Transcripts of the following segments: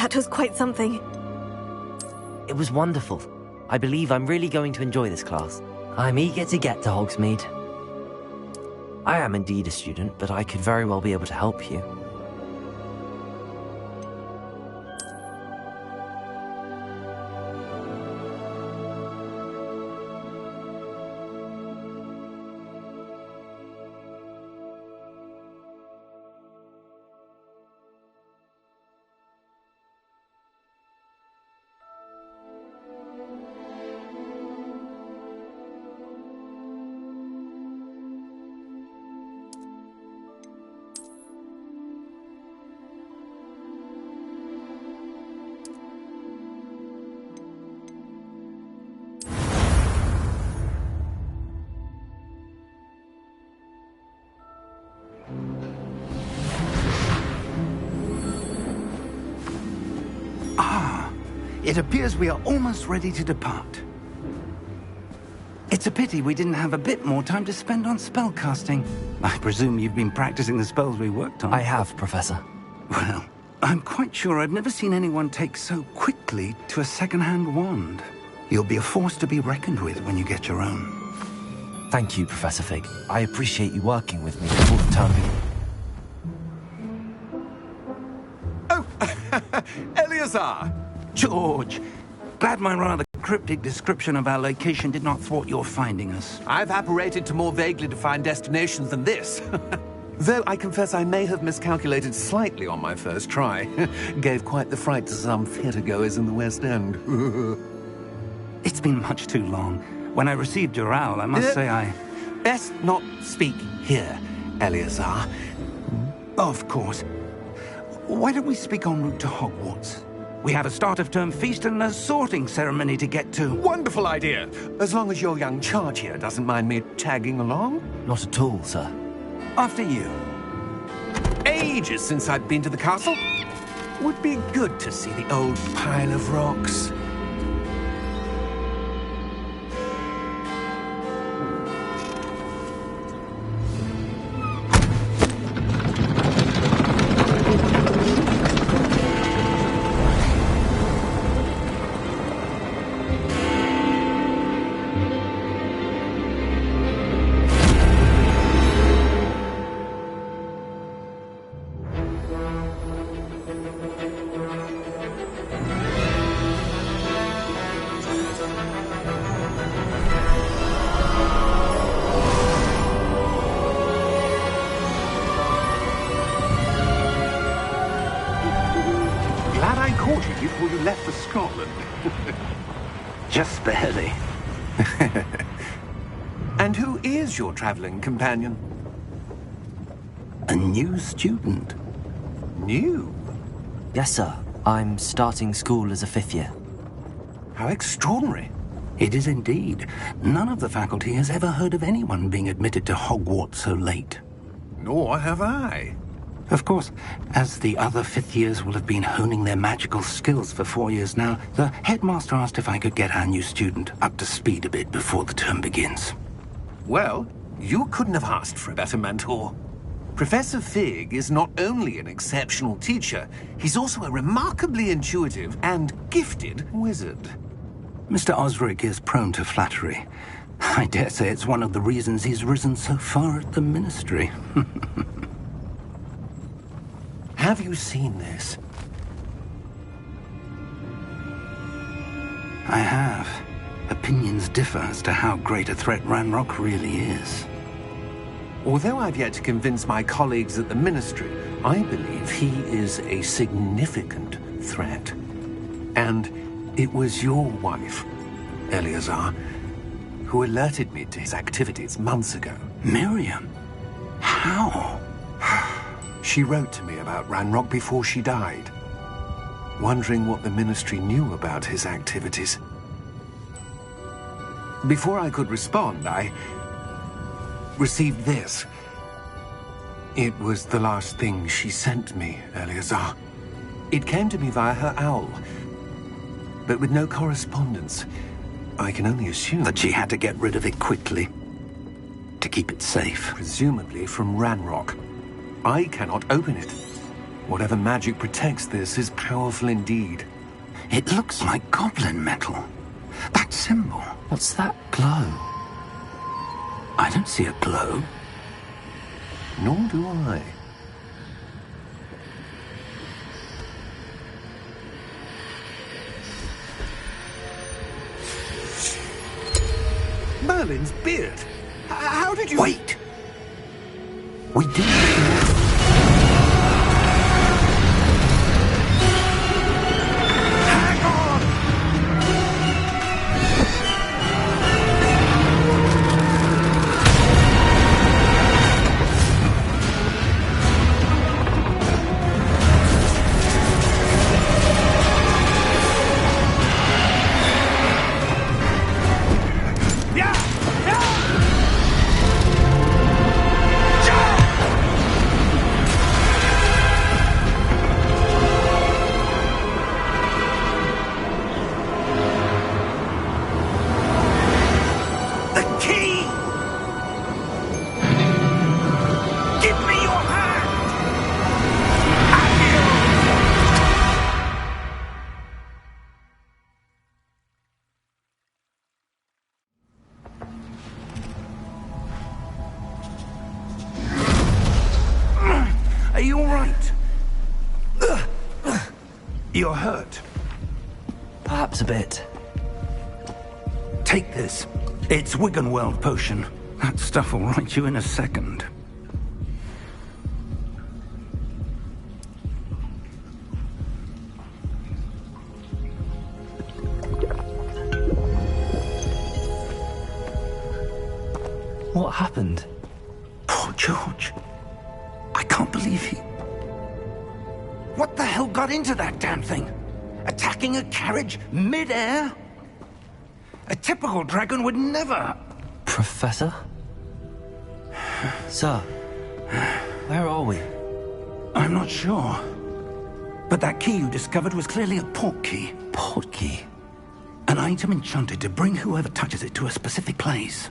That was quite something. It was wonderful. I believe I'm really going to enjoy this class. I'm eager to get to Hogsmeade. I am indeed a student, but I could very well be able to help you. It appears we are almost ready to depart. It's a pity we didn't have a bit more time to spend on spellcasting. I presume you've been practicing the spells we worked on. I have, Professor. Well, I'm quite sure I've never seen anyone take so quickly to a second-hand wand. You'll be a force to be reckoned with when you get your own. Thank you, Professor Fig. I appreciate you working with me for the time being. Oh, Eleazar! George, glad my rather cryptic description of our location did not thwart your finding us. I've apparated to more vaguely defined destinations than this. Though I confess I may have miscalculated slightly on my first try. Gave quite the fright to some theatre-goers in the West End. It's been much too long. When I received your owl, I must say I... Best not speak here, Eleazar. Of course. Why don't we speak en route to Hogwarts? We have a start-of-term feast and a sorting ceremony to get to. Wonderful idea! As long as your young charge here doesn't mind me tagging along. Not at all, sir. After you. Ages since I've been to the castle. Would be good to see the old pile of rocks. Before you left for Scotland. Just barely. And who is your traveling companion? A new student. New? Yes, sir. I'm starting school as a 5th year. How extraordinary. It is indeed. None of the faculty has ever heard of anyone being admitted to Hogwarts so late. Nor have I. Of course, as the other 5th years will have been honing their magical skills for 4 years now, the headmaster asked if I could get our new student up to speed a bit before the term begins. Well, you couldn't have asked for a better mentor. Professor Fig is not only an exceptional teacher, he's also a remarkably intuitive and gifted wizard. Mr. Osric is prone to flattery. I dare say it's one of the reasons he's risen so far at the ministry. Have you seen this? I have. Opinions differ as to how great a threat Ranrock really is. Although I've yet to convince my colleagues at the Ministry, I believe he is a significant threat. And it was your wife, Eleazar, who alerted me to his activities months ago. Miriam? How? She wrote to me about Ranrock before she died, wondering what the Ministry knew about his activities. Before I could respond, I received this. It was the last thing she sent me, Eleazar. It came to me via her owl, but with no correspondence. I can only assume that she had to get rid of it quickly, to keep it safe. Presumably from Ranrock. I cannot open it. Whatever magic protects this is powerful indeed. It looks like goblin metal. That symbol. What's that glow? I don't see a glow. Nor do I. Merlin's beard. How did you... Wait! We didn't... You're hurt. Perhaps a bit. Take this. It's Wiggenweld potion. That stuff will right you in a second. What happened? Poor George. I can't believe he... What the hell got into that damn thing? Attacking a carriage mid-air? A typical dragon would never... Professor? Sir, where are we? I'm not sure. But that key you discovered was clearly a port key. Port key? An item enchanted to bring whoever touches it to a specific place.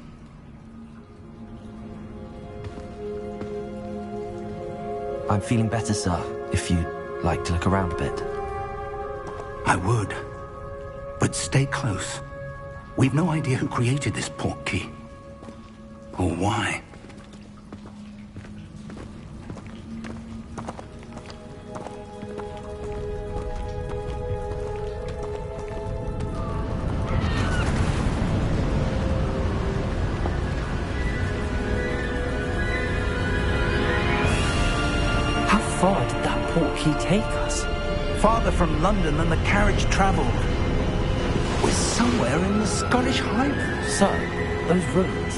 I'm feeling better, sir, if you'd like to look around a bit. I would. But stay close. We've no idea who created this port key. Or why. How far did that port key take us? Farther from London than the carriage travelled. We're somewhere in the Scottish Highlands. Sir, those ruins.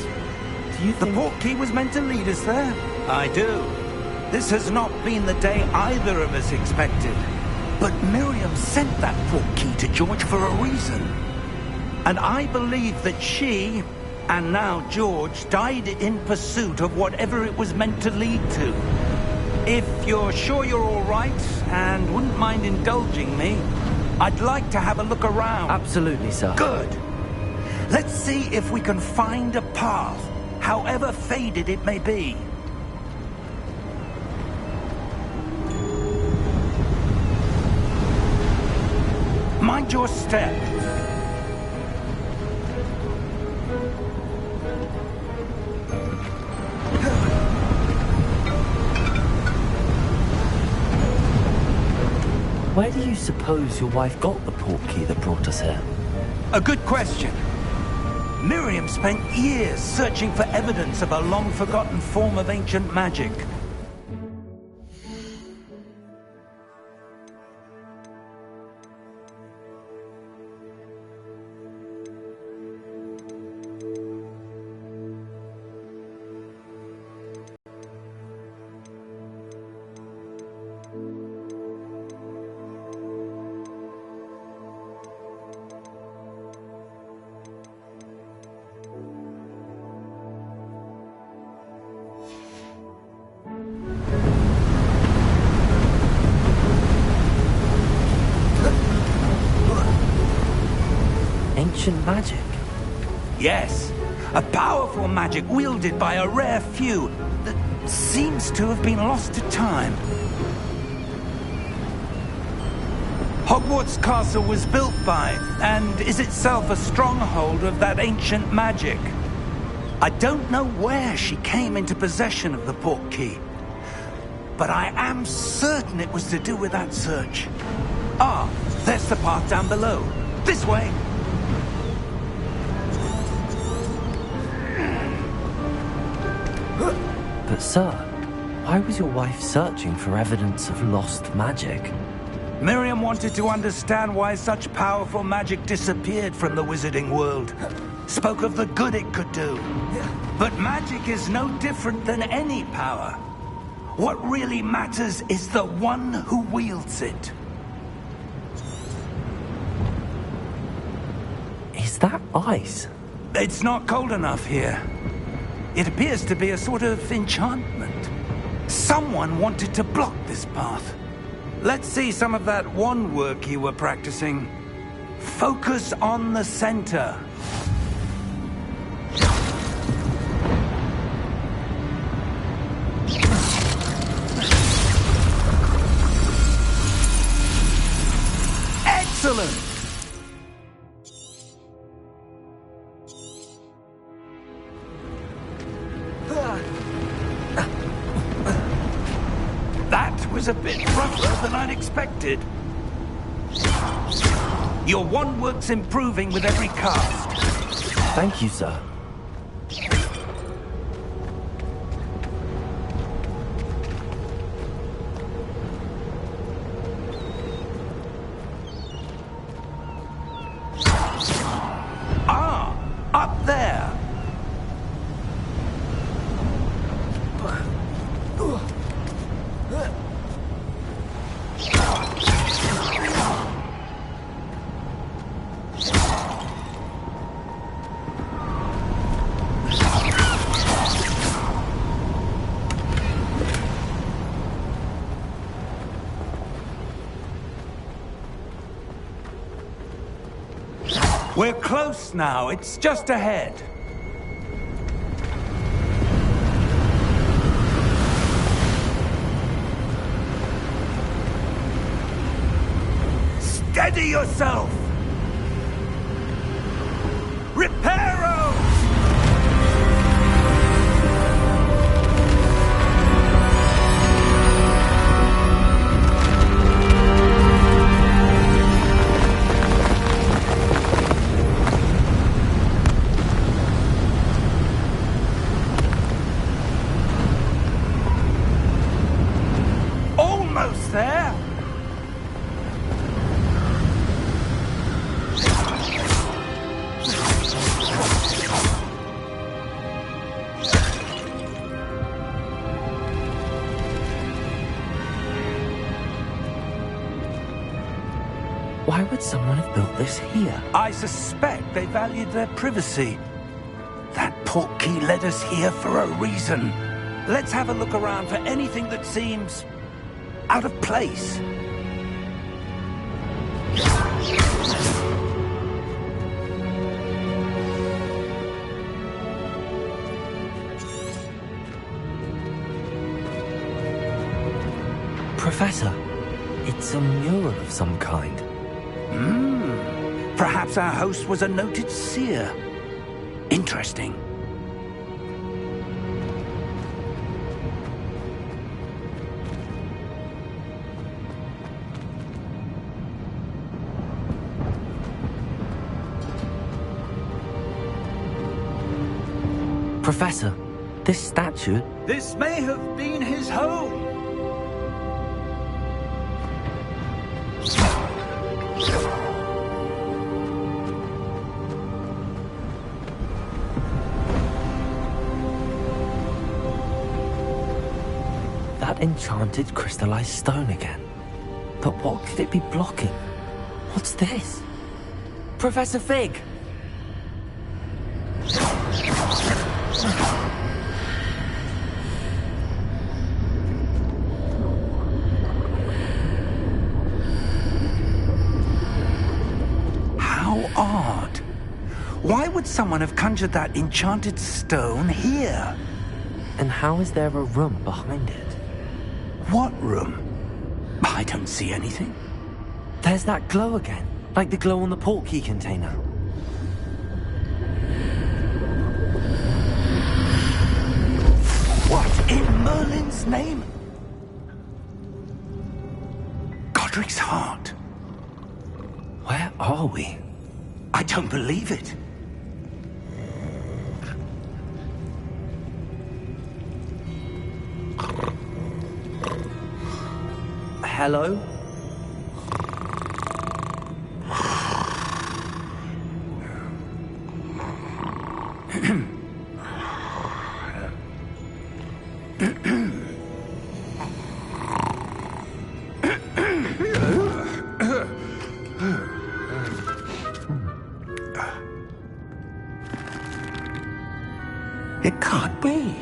Do you The think... port key was meant to lead us there? I do. This has not been the day either of us expected. But Miriam sent that port key to George for a reason. And I believe that she, and now George, died in pursuit of whatever it was meant to lead to. If you're sure you're all right, and wouldn't mind indulging me, I'd like to have a look around. Absolutely, sir. Good. Let's see if we can find a path, however faded it may be. Mind your step. Where do you suppose your wife got the port key that brought us here? A good question. Miriam spent years searching for evidence of a long-forgotten form of ancient magic. Ancient magic? Yes, a powerful magic wielded by a rare few that seems to have been lost to time. Hogwarts Castle was built by, and is itself a stronghold of that ancient magic. I don't know where she came into possession of the port key, but I am certain it was to do with that search. Ah, there's the path down below. This way! But sir, why was your wife searching for evidence of lost magic? Miriam wanted to understand why such powerful magic disappeared from the wizarding world. Spoke of the good it could do. But magic is no different than any power. What really matters is the one who wields it. Is that ice? It's not cold enough here. It appears to be a sort of enchantment. Someone wanted to block this path. Let's see some of that wand work you were practicing. Focus on the center. Excellent! That was a bit rougher than I'd expected. Your wand work's improving with every cast. Thank you, sir. Ah, up there. We're close now. It's just ahead. Steady yourself! Reparo! Almost there! Why would someone have built this here? I suspect they valued their privacy. That portkey led us here for a reason. Let's have a look around for anything that seems out of place. Professor, it's a mural of some kind. Perhaps our host was a noted seer. Interesting. Professor, this statue... This may have been his home. That enchanted crystallized stone again. But what could it be blocking? What's this? Professor Fig! How odd. Why would someone have conjured that enchanted stone here? And how is there a room behind it? What room? I don't see anything. There's that glow again, like the glow on the portkey container. What in Merlin's name? Godric's heart. Where are we? I don't believe it. Hello? It can't be.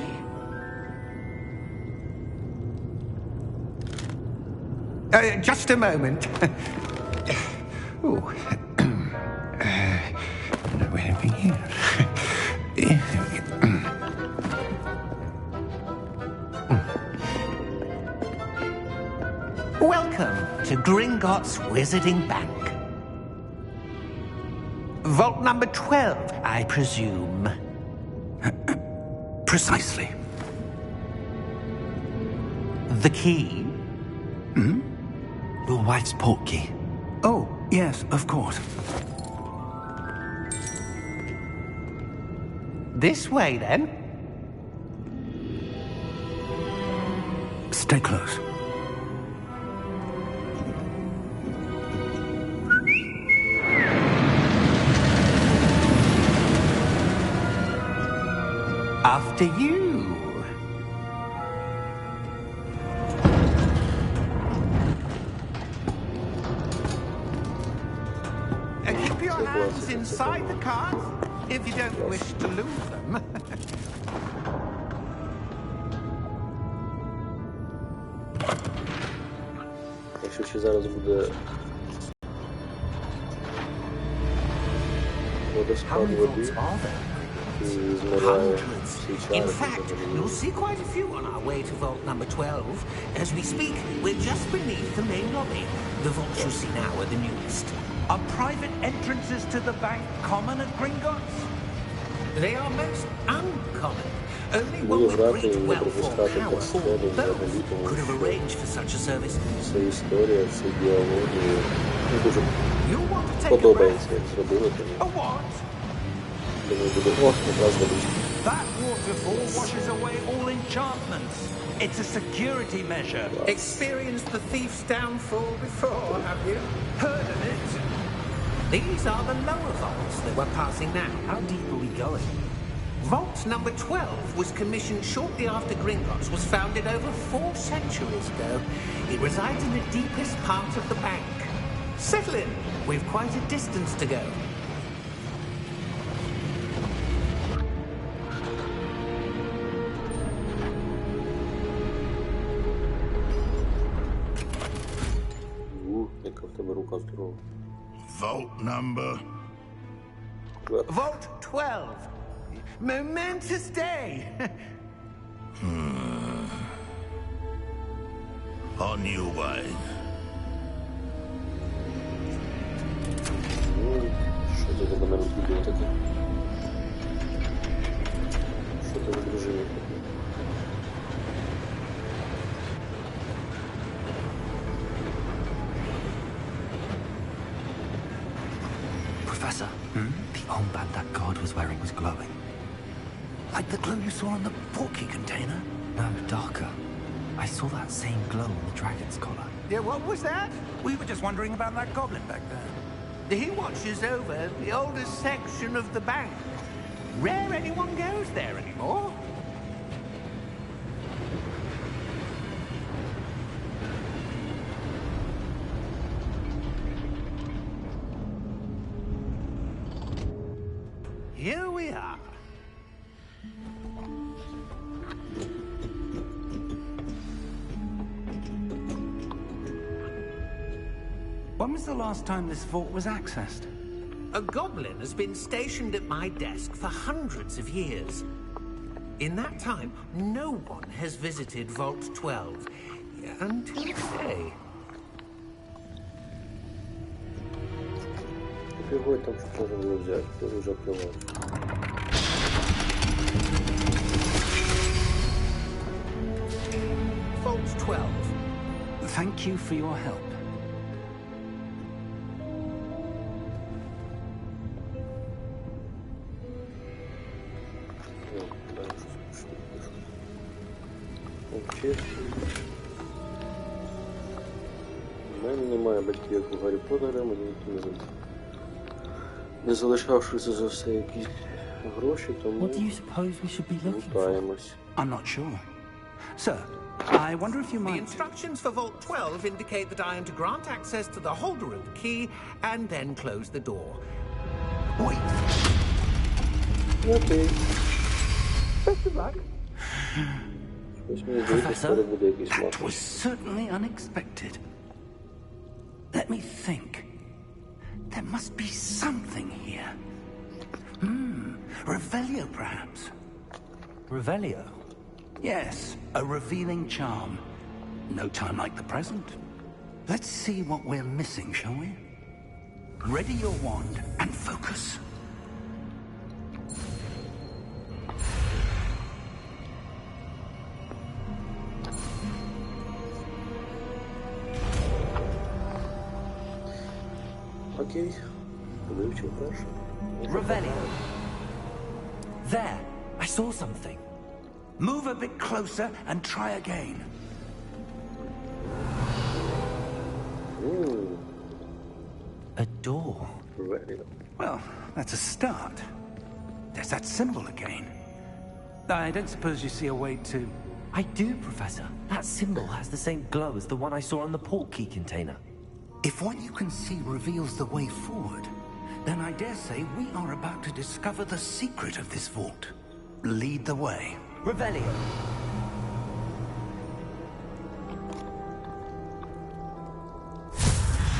Just a moment. Oh. Where have we here? Welcome to Gringotts Wizarding Bank. Vault number 12, I presume. Precisely. The key? Your wife's portkey. Oh, Yes, of course. This way, then. Stay close. After you. Keep your hands inside the cart if you don't wish to lose them. Якщо ще зараз буде водоспад води і змиває всі чари. In fact, you'll see quite a few on our way to vault number 12. As we speak, we're just beneath the main lobby. The vaults you see now are the newest. Are private entrances to the bank common at Gringotts? They are most uncommon. Only Буду one with грати і great не wealth or пропускати power or катсцени взагалі, both тому could have що arranged for such a service. це історія, це діалоги. Мені дуже You'll want to take a подобається, breath. як зробили, A тому what? думаю, буде якраз водичка. That waterfall washes away all enchantments. It's a security measure. Experienced the thief's downfall before, have you? Heard of it? These are the lower vaults that we're passing now. How deep are we going? Vault number 12 was commissioned shortly after Gringotts was founded over 4 centuries ago. It resides in the deepest part of the bank. Settle in. We've quite a distance to go. Яка в тебе рука здорова. Vault number. Vault 12. Momentous day. On your way. Що це тебе на розбудило таке? Що тебе дружина таке? Professor, the armband that guard was wearing was glowing. Like the glow you saw on the portkey container? No, darker. I saw that same glow on the dragon's collar. Yeah, what was that? We were just wondering about that goblin back there. He watches over the oldest section of the bank. Rare anyone goes there anymore. Here we are. When was the last time this vault was accessed? A goblin has been stationed at my desk for hundreds of years. In that time, no one has visited Vault 12 until today. Пігой там що можна було взяти, теж вже плював. Vault 12. Thank you for your help. У мене немає батьків, як у Гаррі Поттера, мені ніхто не залишавшися за все якісь гроші, тому What do you suppose we should be looking for? лутаємось. I'm not sure. Sir, I wonder if you The might... instructions for Vault 12 indicate that I am to grant access to the holder of the key and then close the door. Wait! Окей. Best of luck. Ось мені здається, скоро буде якийсь That мапа. was certainly unexpected. Let me think. There must be something here. Revelio, perhaps? Revelio? Yes, a revealing charm. No time like the present. Let's see what we're missing, shall we? Ready your wand and focus. Окей. Вивчив перше. Revelio. There, I saw something. Move a bit closer and try again. A door. Revelio. Well, that's a start. There's that symbol again. I don't suppose you see a way to... I do, Professor. That symbol has the same glow as the one I saw on the port key container. If what you can see reveals the way forward, then I dare say we are about to discover the secret of this vault. Lead the way. Revelio.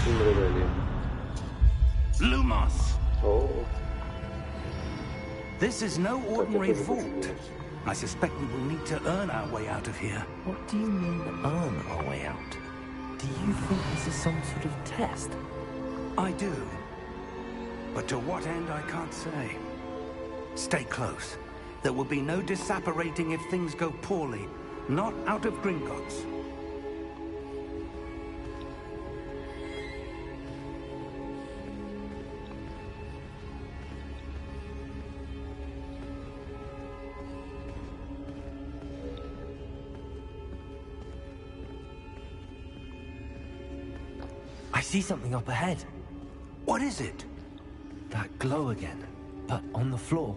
Revelio. Lumos! Oh. This is no ordinary vault. I suspect we will need to earn our way out of here. What do you mean, earn our way out? Do you think this is some sort of test? I do. But to what end, I can't say. Stay close. There will be no disapparating if things go poorly. Not out of Gringotts. I see something up ahead. What is it? That glow again, but on the floor.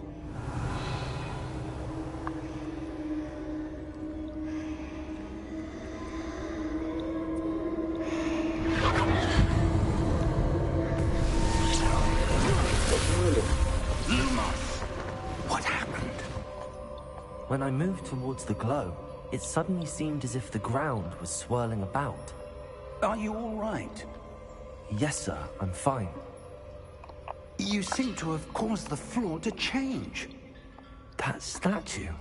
Lumos! What happened? When I moved towards the glow, it suddenly seemed as if the ground was swirling about. Are you all right? Yes, sir, I'm fine. You seem to have caused the floor to change. That statue.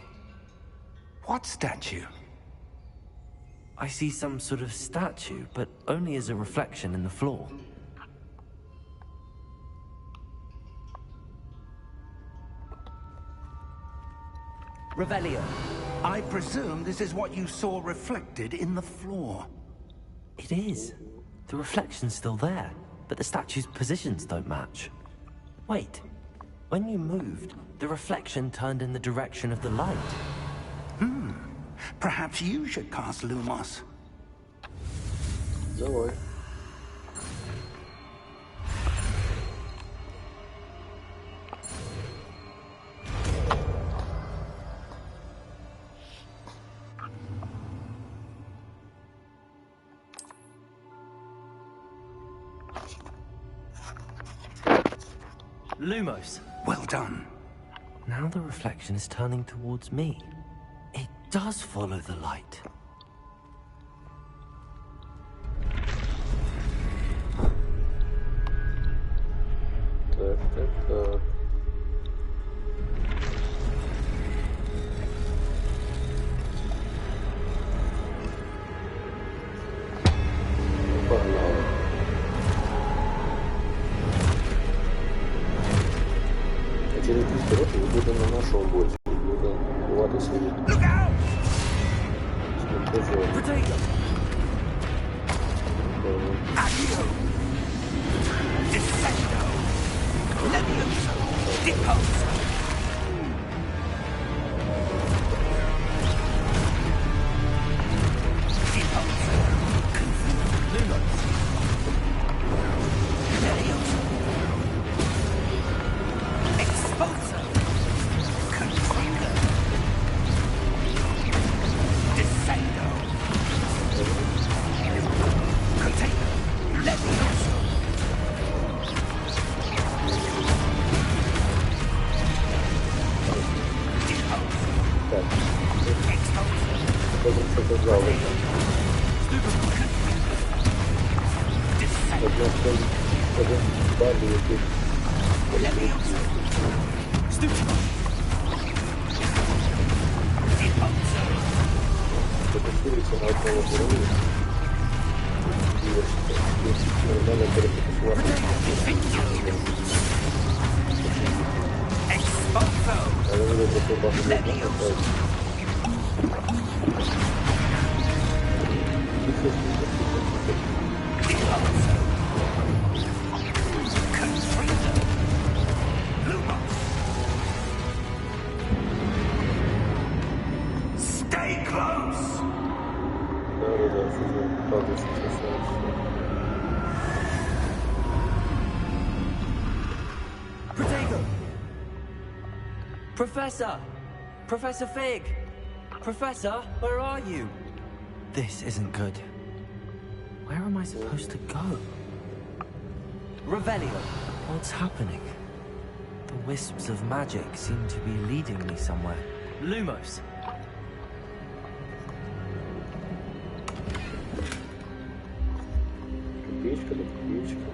What statue? I see some sort of statue, but only as a reflection in the floor. Revelio. I presume this is what you saw reflected in the floor. It is. The reflection's still there, but the statue's positions don't match. Wait. When you moved, the reflection turned in the direction of the light. Perhaps you should cast Lumos. Давай. Lumos. Well done. Now the reflection is turning towards me. It does follow the light. Так. Погнали. А через 200 років ми будемо на нашому боці. Будемо бувати свої. Potato! Accio! Descendo! Levioso! Deposo! Deposo! Lumos! Levioso! Exposo! Container! Descendo! Container! Levioso! Так. Exposo! Потім що казали. Один бабі, який Levioso! Stupido! Deposo! фокусується на одному герої. І нормально перефокусувати. Exposo! Але вони просто багато Protego! Professor! Professor Fig! Professor, where are you? This isn't good. Where am I supposed to go? Revelio! What's happening? The wisps of magic seem to be leading me somewhere. Lumos! Копеечка, да копеечка.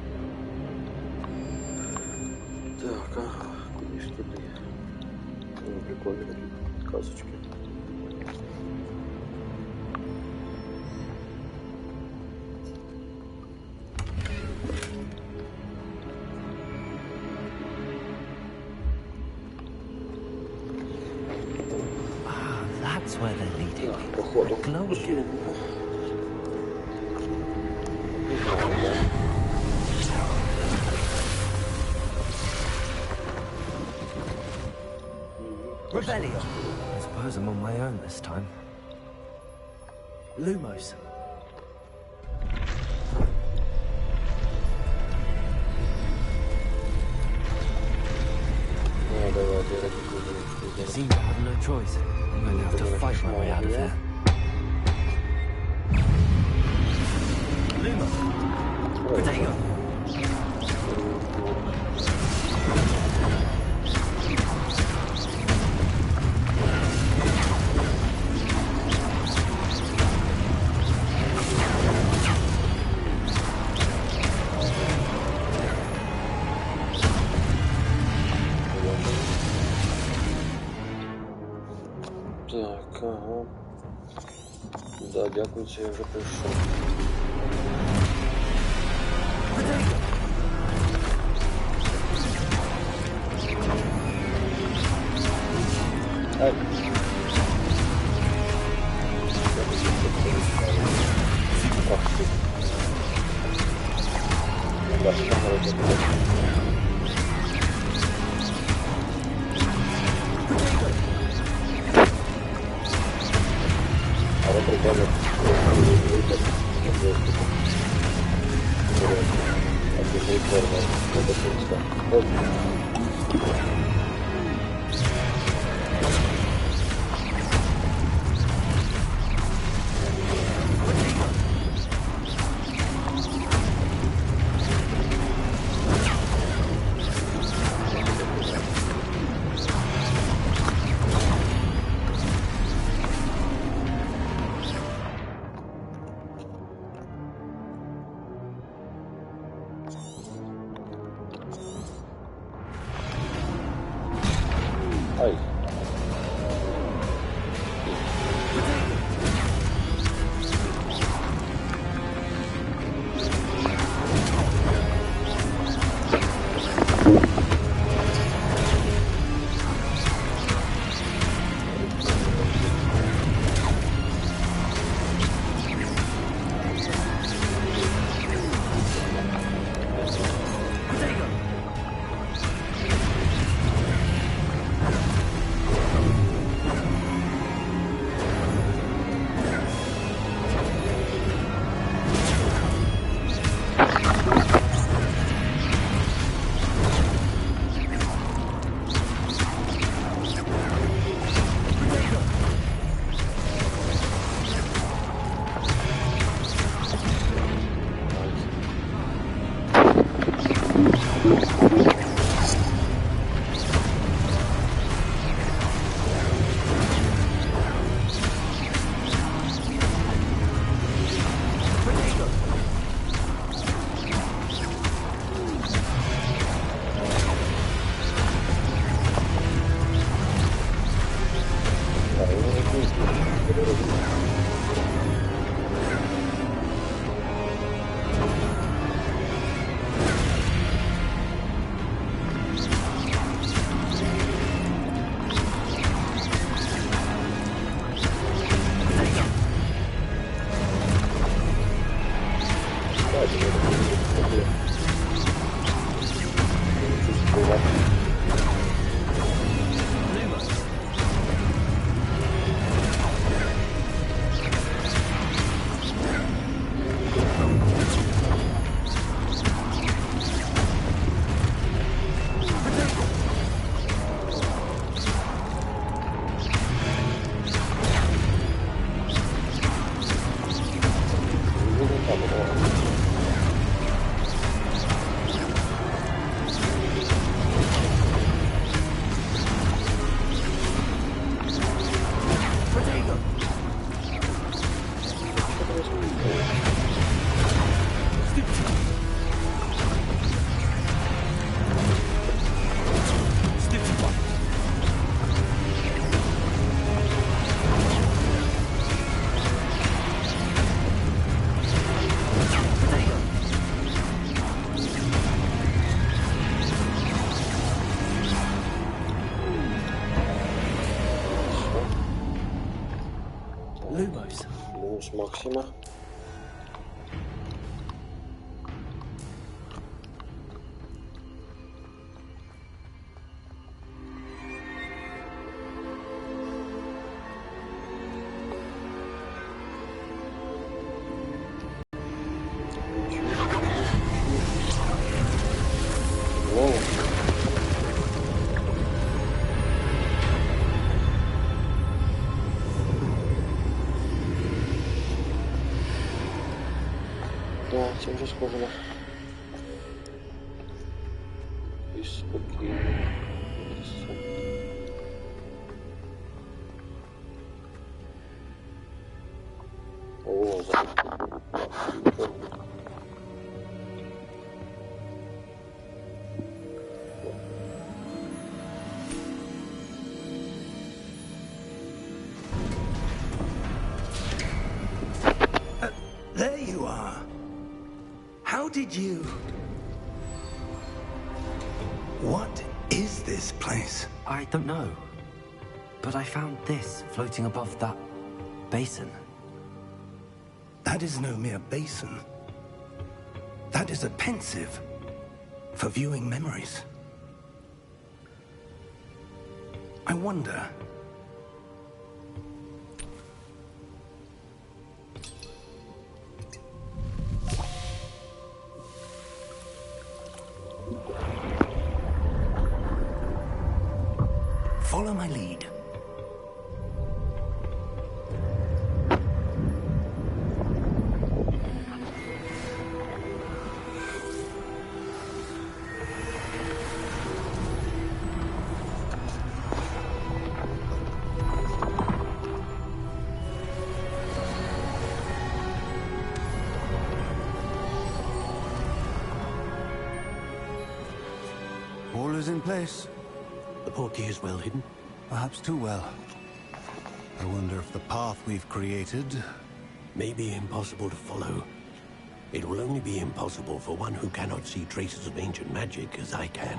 Так, ага, куда ж туди? Ну, прикольные такие касочки. That's where they're leading me. Походу. Glow again. Revelio. I suppose I'm on my own this time. Lumos. I seem to have no choice. I'm going to have to fight my way out of here. Lumos. Protego. Так, ага. Да, дякуйте, я вже прийшов. Ай. Ах ты. Да, что надо делать? Прикольно. Ай. Минус Максима. Да, тем же схожено. И спокойно. О, There you are. How did you... What is this place? I don't know. But I found this floating above that basin. That is no mere basin. That is a pensive for viewing memories. I wonder... Follow my lead. All is in place. The portkey is well hidden. Perhaps too well. I wonder if the path we've created... May be impossible to follow. It will only be impossible for one who cannot see traces of ancient magic as I can.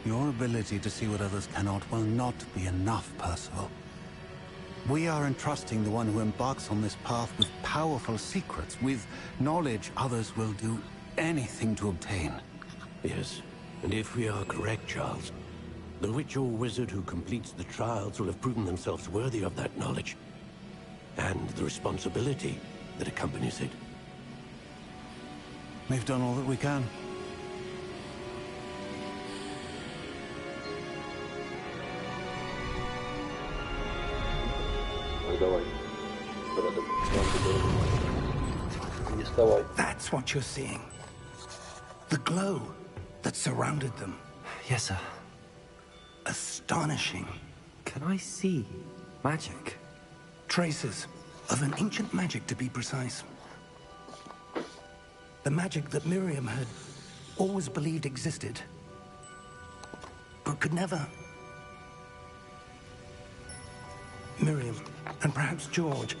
Your ability to see what others cannot will not be enough, Percival. We are entrusting the one who embarks on this path with powerful secrets, with knowledge others will do anything to obtain. Yes, and if we are correct, Charles, the witch or wizard who completes the trials will have proven themselves worthy of that knowledge, and the responsibility that accompanies it. We've done all that we can. давай. Не вставай. That's what you're seeing. The glow that surrounded them. Yes, sir. Astonishing. Can I see magic? Traces of an ancient magic, to be precise. The magic that Miriam had always believed existed, but could never. Miriam, and perhaps George,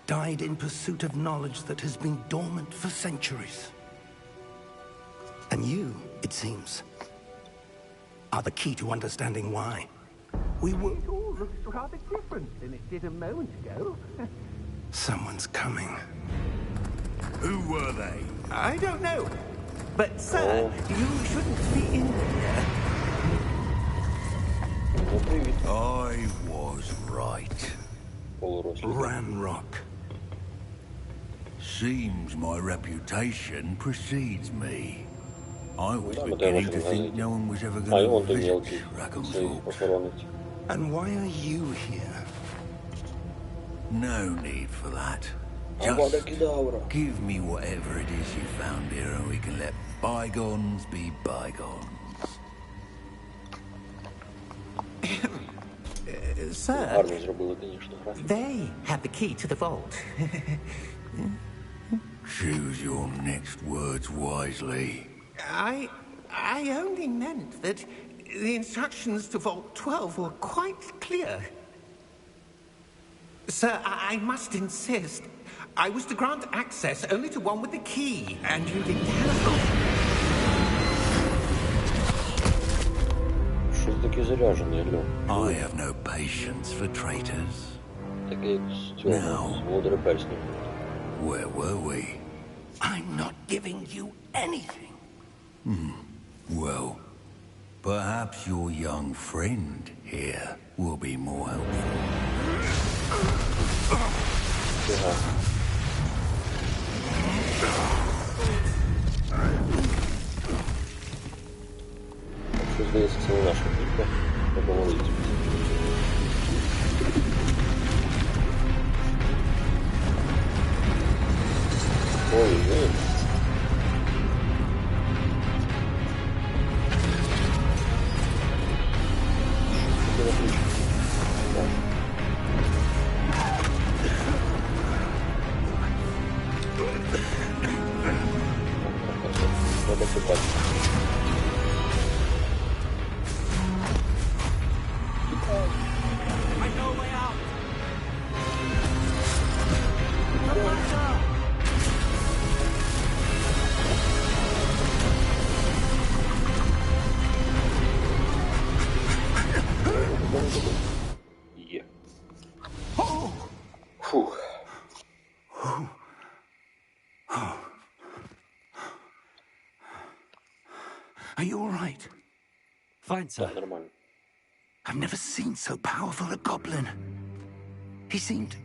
died in pursuit of knowledge that has been dormant for centuries. And you, it seems, are the key to understanding why. We were... It all looks rather different than it did a moment ago. Someone's coming. Who were they? I don't know. But, sir, you shouldn't be in here. I was right. Ranrock. Seems my reputation precedes me. I was beginning to think no one was ever going to visit Rackhamthorpe. And why are you here? No need for that. Авада Кедавра. Give me whatever it is you found here and we can let bygones be bygones. Sir, Гарно зробили, звісно, графік. they have the key to the vault. Choose your next words wisely. I only meant that the instructions to Vault 12 were quite clear. Sir, I must insist. I was to grant access only to one with the key, and you didn't have. Що це таке заряджене, алло? I have no patience for traitors. Таке як з цього, з Володаря Перснів. Where were we? I'm not giving you anything. Well, perhaps your young friend here will be more helpful. Ага. Що здається, це не наша кілька. Помолитися. Ой-ой. Треба купати. Є. Фух. Are you all right? Fine, sir. Так, нормально. I've never seen so powerful a goblin. He seemed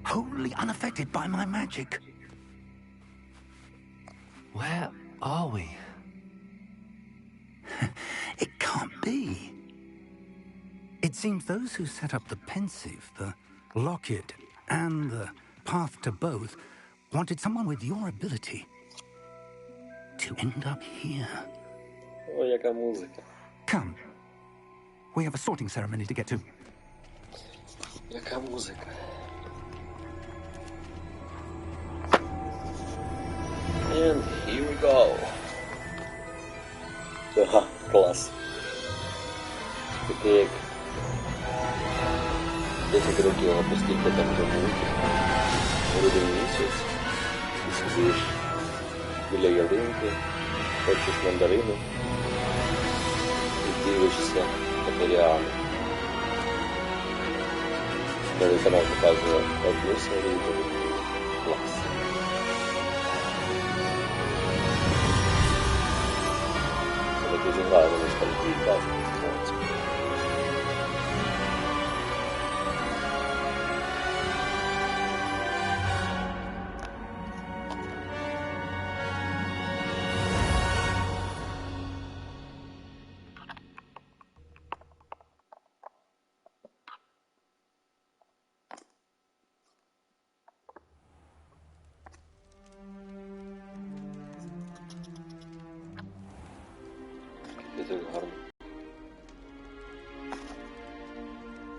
wholly unaffected by my magic. Where are we? It can't be. It seems those who set up the pensive, the locket, and the path to both wanted someone with your ability to end up here. О, яка музика. Come. We have a sorting ceremony to get to. Яка музика. And here we go. Ага, клас. Таке як 10 років, або скільки там тому. Грудень місяць. І сидиш біля ялинки, хочеш мандарину і дивишся матеріали. Телеканал показує одну серію, другу. Клас. Це таки зіграє на ностальгії, класно.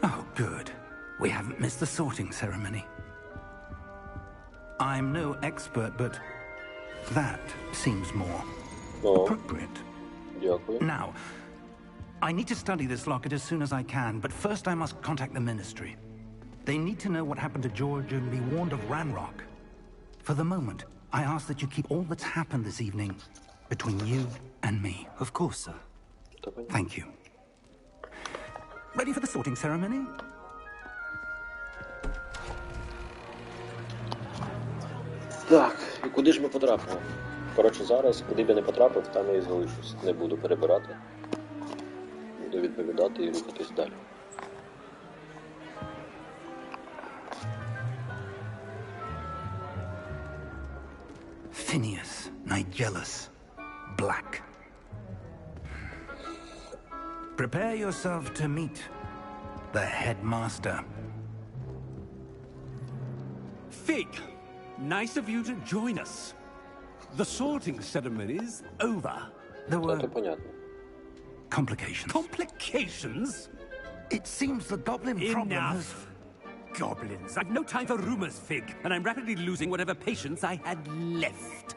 Oh, good. We haven't missed the sorting ceremony. I'm no expert, but that seems more appropriate. Дякую. Now, I need to study this locket as soon as I can, but first I must contact the Ministry. They need to know what happened to George and be warned of Ranrock. For the moment, I ask that you keep all that's happened this evening between you and me. Of course, sir. Thank you. Ready for the sorting ceremony? Так, і куди ж ми потрапимо? Коротше, зараз, куди б я не потрапив, там я і залишусь. Не буду перебирати. Буду відповідати і рухатись далі. Phineas, Nigellus, Black. Prepare yourself to meet the headmaster. Fig, Nice of you to join us. The sorting ceremony's over. There were Это понятно. Complications. complications. It seems the goblin problem has... Enough. Goblins. I've no time for rumors, Fig, and I'm rapidly losing whatever patience I had left.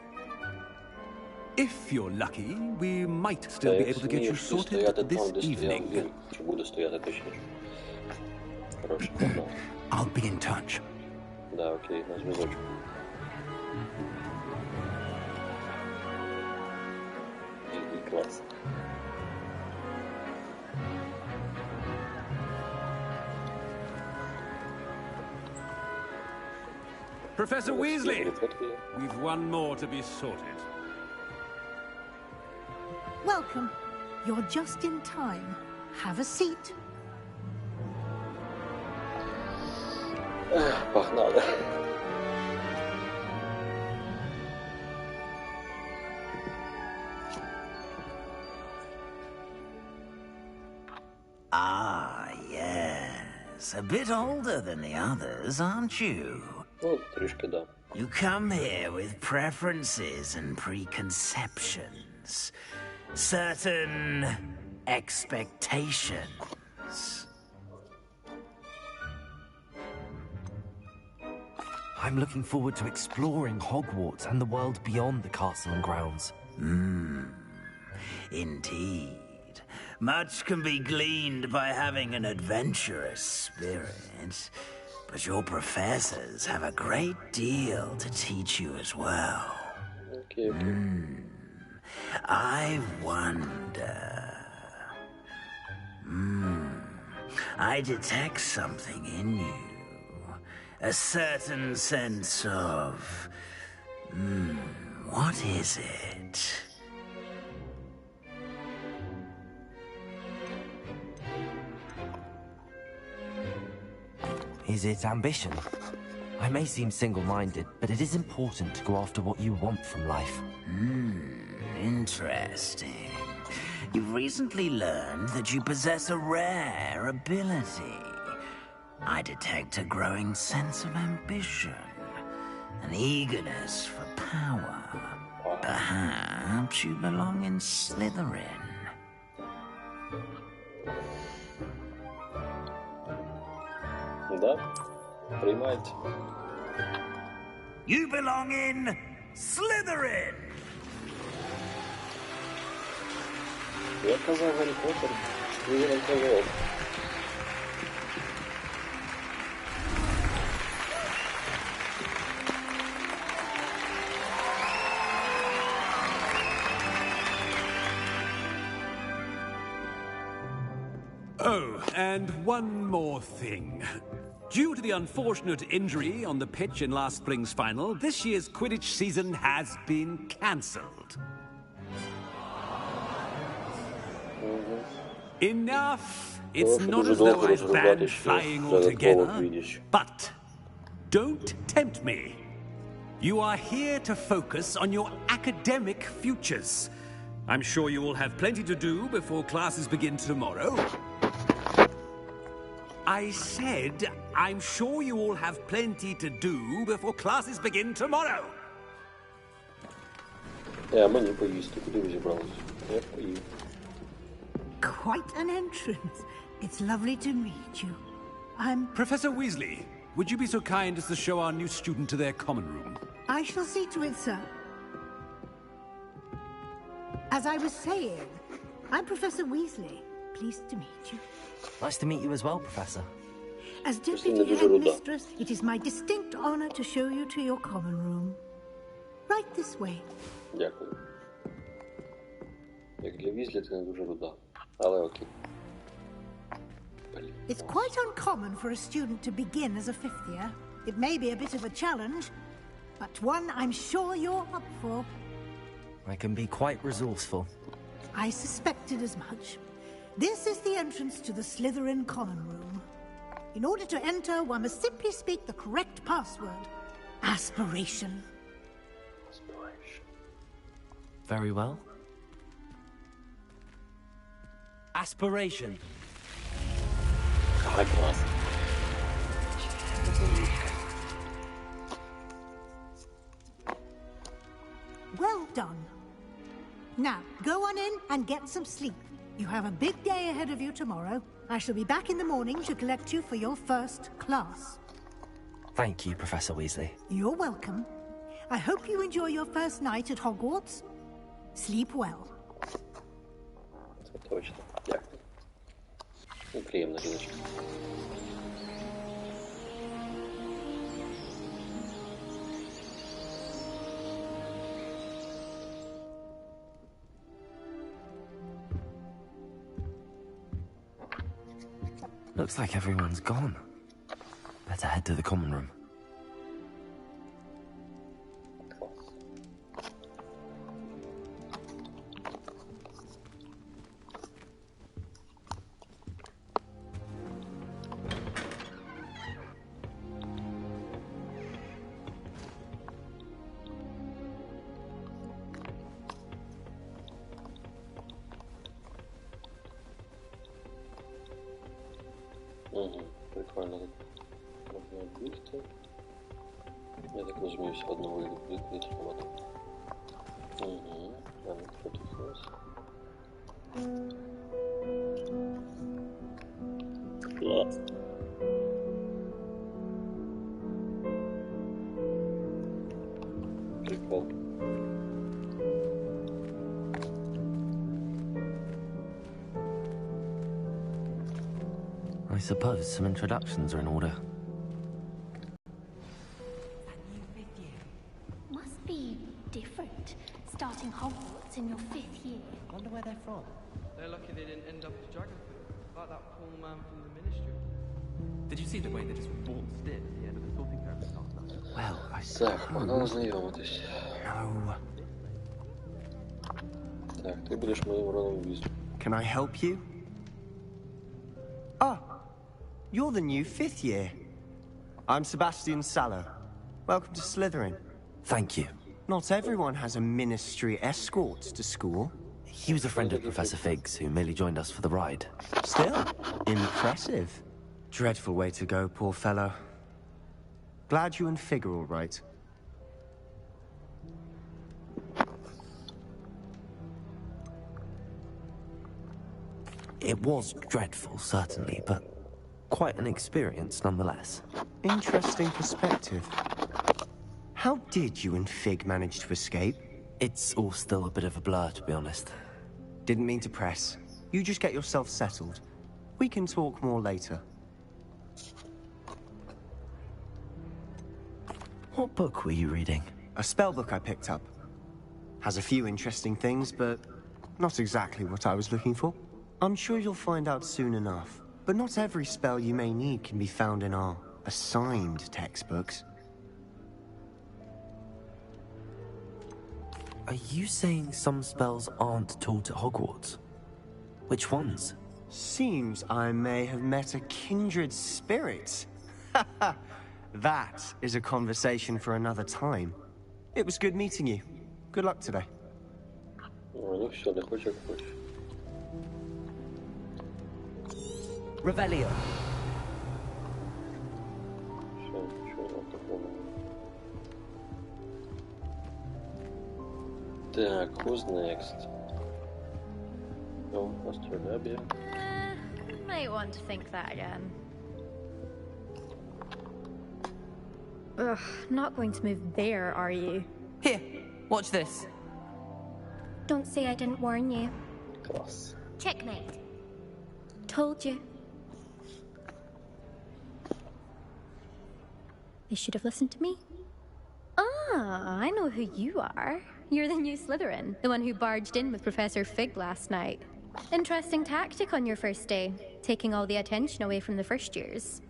If you're lucky, we might still be able to get you sorted this evening. Чи буде стояти точніше. Хорошо, погнали. I'll be in touch. Да, окей, на зв'язочку. Який клас. Professor Weasley, Фотки є. we've one more to be sorted. Welcome. You're just in time. Have a seat. Погнали. Ah, yes. A bit older than the others, aren't you? Ну, трішки, да. You come here with preferences and preconceptions. Certain expectations. I'm looking forward to exploring Hogwarts and the world beyond the castle and grounds. Indeed. Much can be gleaned by having an adventurous spirit, but your professors have a great deal to teach you as well. Окей, окей. I wonder... I detect something in you. A certain sense of... what is it? Is it ambition? I may seem single-minded, but it is important to go after what you want from life. Interesting. You've recently learned that you possess a rare ability. I detect a growing sense of ambition, an eagerness for power. Perhaps you belong in Slytherin. Да, приймайте. You belong in Slytherin! Я казав Гаррі Поттер, він не казав. Oh, and one more thing. Due to the unfortunate injury on the pitch in last spring's final, this year's Quidditch season has been cancelled. Enough! It's not as though I've banned flying altogether, but don't tempt me. You are here to focus on your academic futures. I'm sure you will have plenty to do before classes begin tomorrow. I said, I'm sure you all have plenty to do before classes begin tomorrow. Мені поїсти, куди ви зібралися? Я поїв. Quite an entrance. It's lovely to meet you. I'm... Professor Weasley, would you be so kind as to show our new student to their common room? I shall see to it, sir. As I was saying, I'm Professor Weasley. Pleased to meet you. Nice to meet you as well, Professor. As Deputy Headmistress, it is my distinct honor to show you to your common room. Right this way. Дякую. Як для Візлі, ти не дуже руда. Але окей. It's quite uncommon for a student to begin as a fifth year. It may be a bit of a challenge, but one I'm sure you're up for. I can be quite resourceful. I suspected as much. This is the entrance to the Slytherin common room. In order to enter, one must simply speak the correct password. Aspiration. Aspiration. Very well. Aspiration. Ай, клас. Well done. Now, go on in and get some sleep. You have a big day ahead of you tomorrow. I shall be back in the morning to collect you for your first class. Thank you, Professor Weasley. You're welcome. I hope you enjoy your first night at Hogwarts. Sleep well. Це точно. Дякую. Ну, приємна жіночка. Looks like everyone's gone. Better head to the common room. Угу, прикольно. Можна бігти. Я так розумію, все одно витребувати. Угу, я не протухнувся. Клас. Прикол. I suppose some introductions are in order. Must be different, starting Hogwarts in your 5th year. Wonder where they're from. They're lucky they didn't end up as dragon food, like that poor man from the ministry. Did you see the way they just waltzed in at the end of the sorting service last night? Well, I Так, погнали знайомитись. No. Так, ти будеш моїм Роном Візлі. Can I help you? Oh, you're the new 5th year. I'm Sebastian Sallow. Welcome to Slytherin. Thank you. Not everyone has a ministry escort to school. He was a friend of Professor Fig's who merely joined us for the ride. Still, impressive. Dreadful way to go, poor fellow. Glad you and Fig are all right. It was dreadful, certainly, but quite an experience nonetheless. Interesting perspective. How did you and Fig manage to escape? It's all still a bit of a blur, to be honest. Didn't mean to press. You just get yourself settled. We can talk more later. What book were you reading? A spell book I picked up. Has a few interesting things, but not exactly what I was looking for. I'm sure you'll find out soon enough. But not every spell you may need can be found in our assigned textbooks. Are you saying some spells aren't taught at Hogwarts? Which ones? Seems I may have met a kindred spirit. That is a conversation for another time. It was good meeting you. Good luck today. Ну все, не хочу, як хочу. Revelio. Все, нічого такого. Так, who's next? Oh, Astrolabia. Might want to think that again. Ugh, not going to move there, are you? Here, watch this. Don't say I didn't warn you. Клас. Checkmate. Told you. They should have listened to me. Ah, I know who you are. You're the new Slytherin, the one who barged in with Professor Fig last night. Interesting tactic on your first day, taking all the attention away from the first years.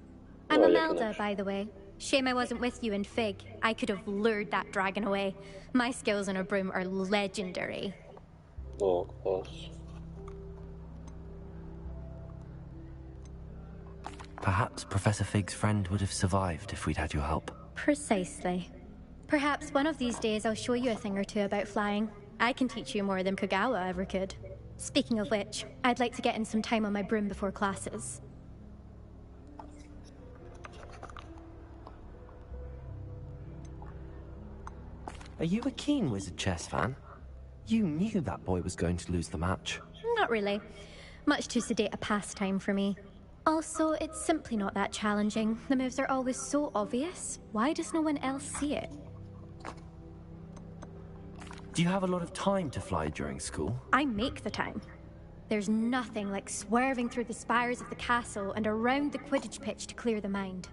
I'm Imelda, by the way. Shame I wasn't with you in Fig. I could have lured that dragon away. My skills on a broom are legendary. Oh, клас. Perhaps Professor Fig's friend would have survived if we'd had your help. Precisely. Perhaps one of these days I'll show you a thing or two about flying. I can teach you more than Kagawa ever could. Speaking of which, I'd like to get in some time on my broom before classes. Are you a keen wizard chess fan? You knew that boy was going to lose the match. Not really. Much too sedate a pastime for me. Also, it's simply not that challenging. The moves are always so obvious. Why does no one else see it? Do you have a lot of time to fly during school? I make the time. There's nothing like swerving through the spires of the castle and around the Quidditch pitch to clear the mind.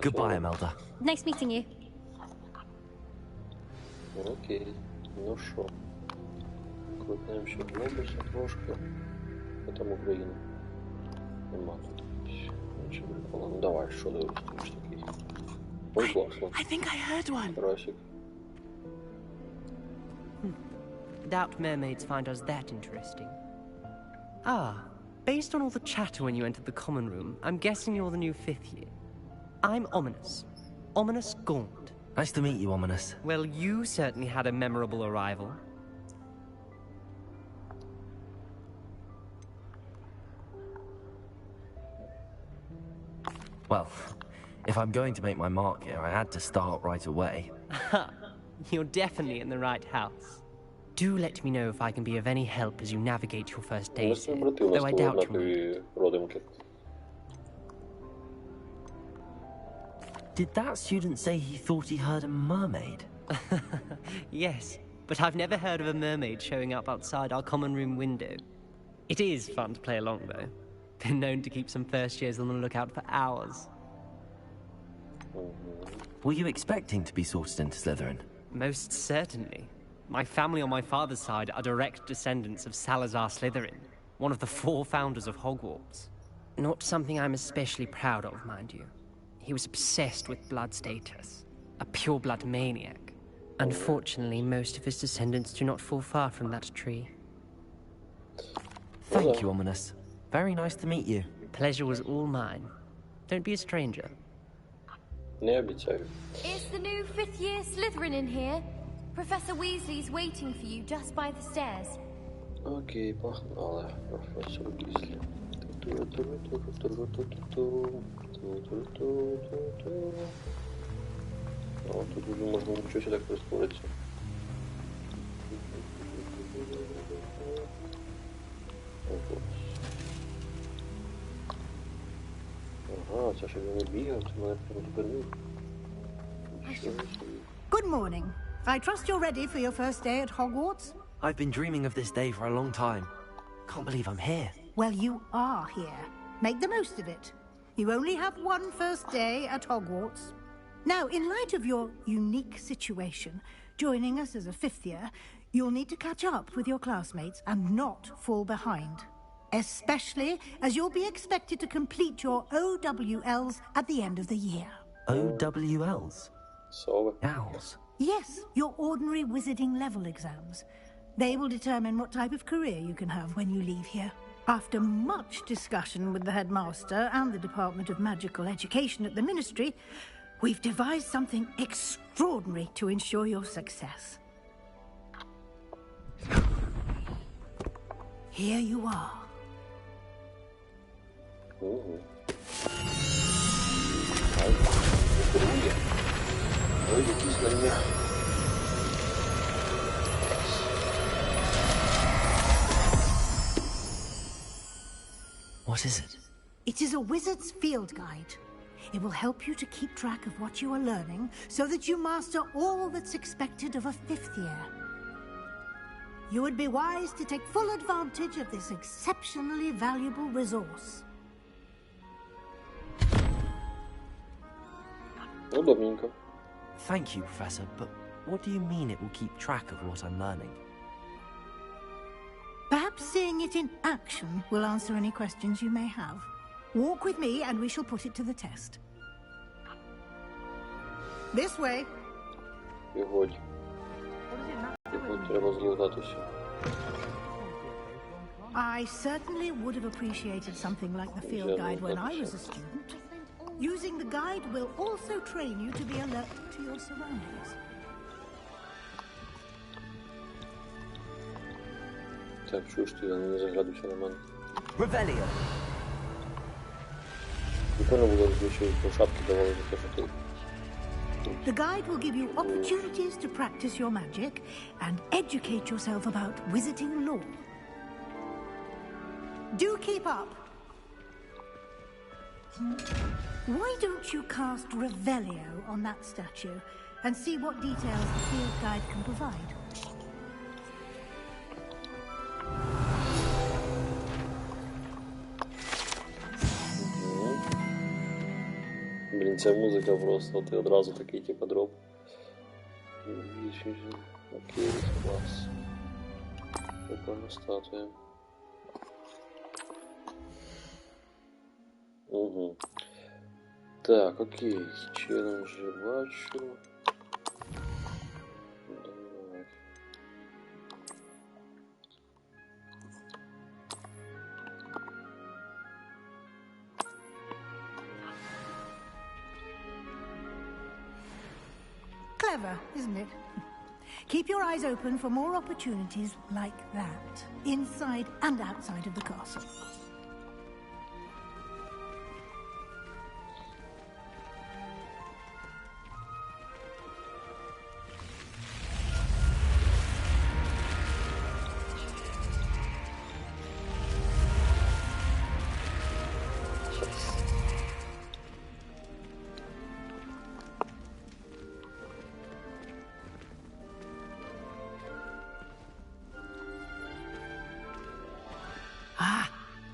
Goodbye, Imelda. Nice meeting you. Окей, ну що, крутнемо ще глобуса трошки, потім Україну. Нема тут нічого прикола. Ну давай, що дивишся, ти ж такий. Ой, класно. I think I heard one. Красик. Doubt mermaids find us that interesting. Ah, based on all the chatter when you entered the common room, I'm guessing you're the new 5th year. I'm Ominous. Ominous Gaunt. Nice to meet you, Ominous. Well, you certainly had a memorable arrival. Well, if I'm going to make my mark here, I had to start right away. You're definitely in the right house. Do let me know if I can be of any help as you navigate your first days here, though I doubt you will. Did that student say he thought he heard a mermaid? Yes, but I've never heard of a mermaid showing up outside our common room window. It is fun to play along, though. Been known to keep some first years on the lookout for hours. Were you expecting to be sorted into Slytherin? Most certainly. My family on my father's side are direct descendants of Salazar Slytherin, one of the 4 founders of Hogwarts. Not something I'm especially proud of, mind you. He was obsessed with blood status, a pure-blood maniac. Unfortunately, most of his descendants do not fall far from that tree. Thank you, Ominous. Very nice to meet you. Pleasure was all mine. Don't be a stranger. Не обіцяю. Is the new 5th year Slytherin in here? Professor Weasley's waiting for you just by the stairs. Окей, погнали. Професор Візлі. О, тут уже можна нічого сюди прискоритися. Ага, це щоб я не бігав, це мене прямо зупинив. Good morning. I trust you're ready for your first day at Hogwarts? I've been dreaming of this day for a long time. Can't believe I'm here. Well, you are here. Make the most of it. You only have one first day at Hogwarts. Now, in light of your unique situation, joining us as a 5th year, you'll need to catch up with your classmates and not fall behind. Especially as you'll be expected to complete your OWLs at the end of the year. OWLs? So? Owls? Yes, your ordinary wizarding level exams. They will determine what type of career you can have when you leave here. After much discussion with the headmaster and the Department of Magical Education at the Ministry, we've devised something extraordinary to ensure your success. Here you are. What is it? It is a wizard's field guide. It will help you to keep track of what you are learning so that you master all that's expected of a 5th year. You would be wise to take full advantage of this exceptionally valuable resource. Удобненько. Thank you, Professor, but what do you mean it will keep track of what I'm learning? Perhaps seeing it in action will answer any questions you may have. Walk with me and we shall put it to the test. This way. Погодь. Треба злутатися. I certainly would have appreciated something like the field guide when I was a student. Using the guide will also train you to be alert to your surroundings. Так, чуєш ти, не заглядуйся на мене. Revelio. Прикольно було, якщо по шапки давали за те, що ти... The guide will give you opportunities to practice your magic and educate yourself about wizarding lore. Do keep up. Why don't you cast Revelio on that statue and see what details the field guide can provide? Блін, ця музика просто, ти одразу такий типа дроп. Окей, клас. Прикольна статуя. Угу. Так, окей, челенджі бачу. Давай. Clever, isn't it? Keep your eyes open for more opportunities like that, inside and outside of the castle.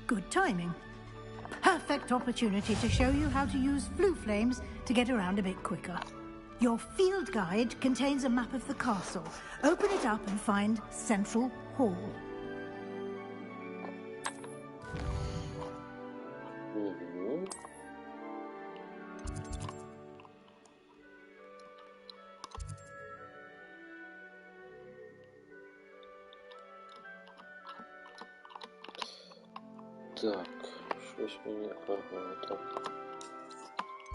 Good timing. Perfect opportunity to show you how to use flue flames to get around a bit quicker. Your field guide contains a map of the castle. Open it up and find Central Hall. Так, щось мені... Ага, так.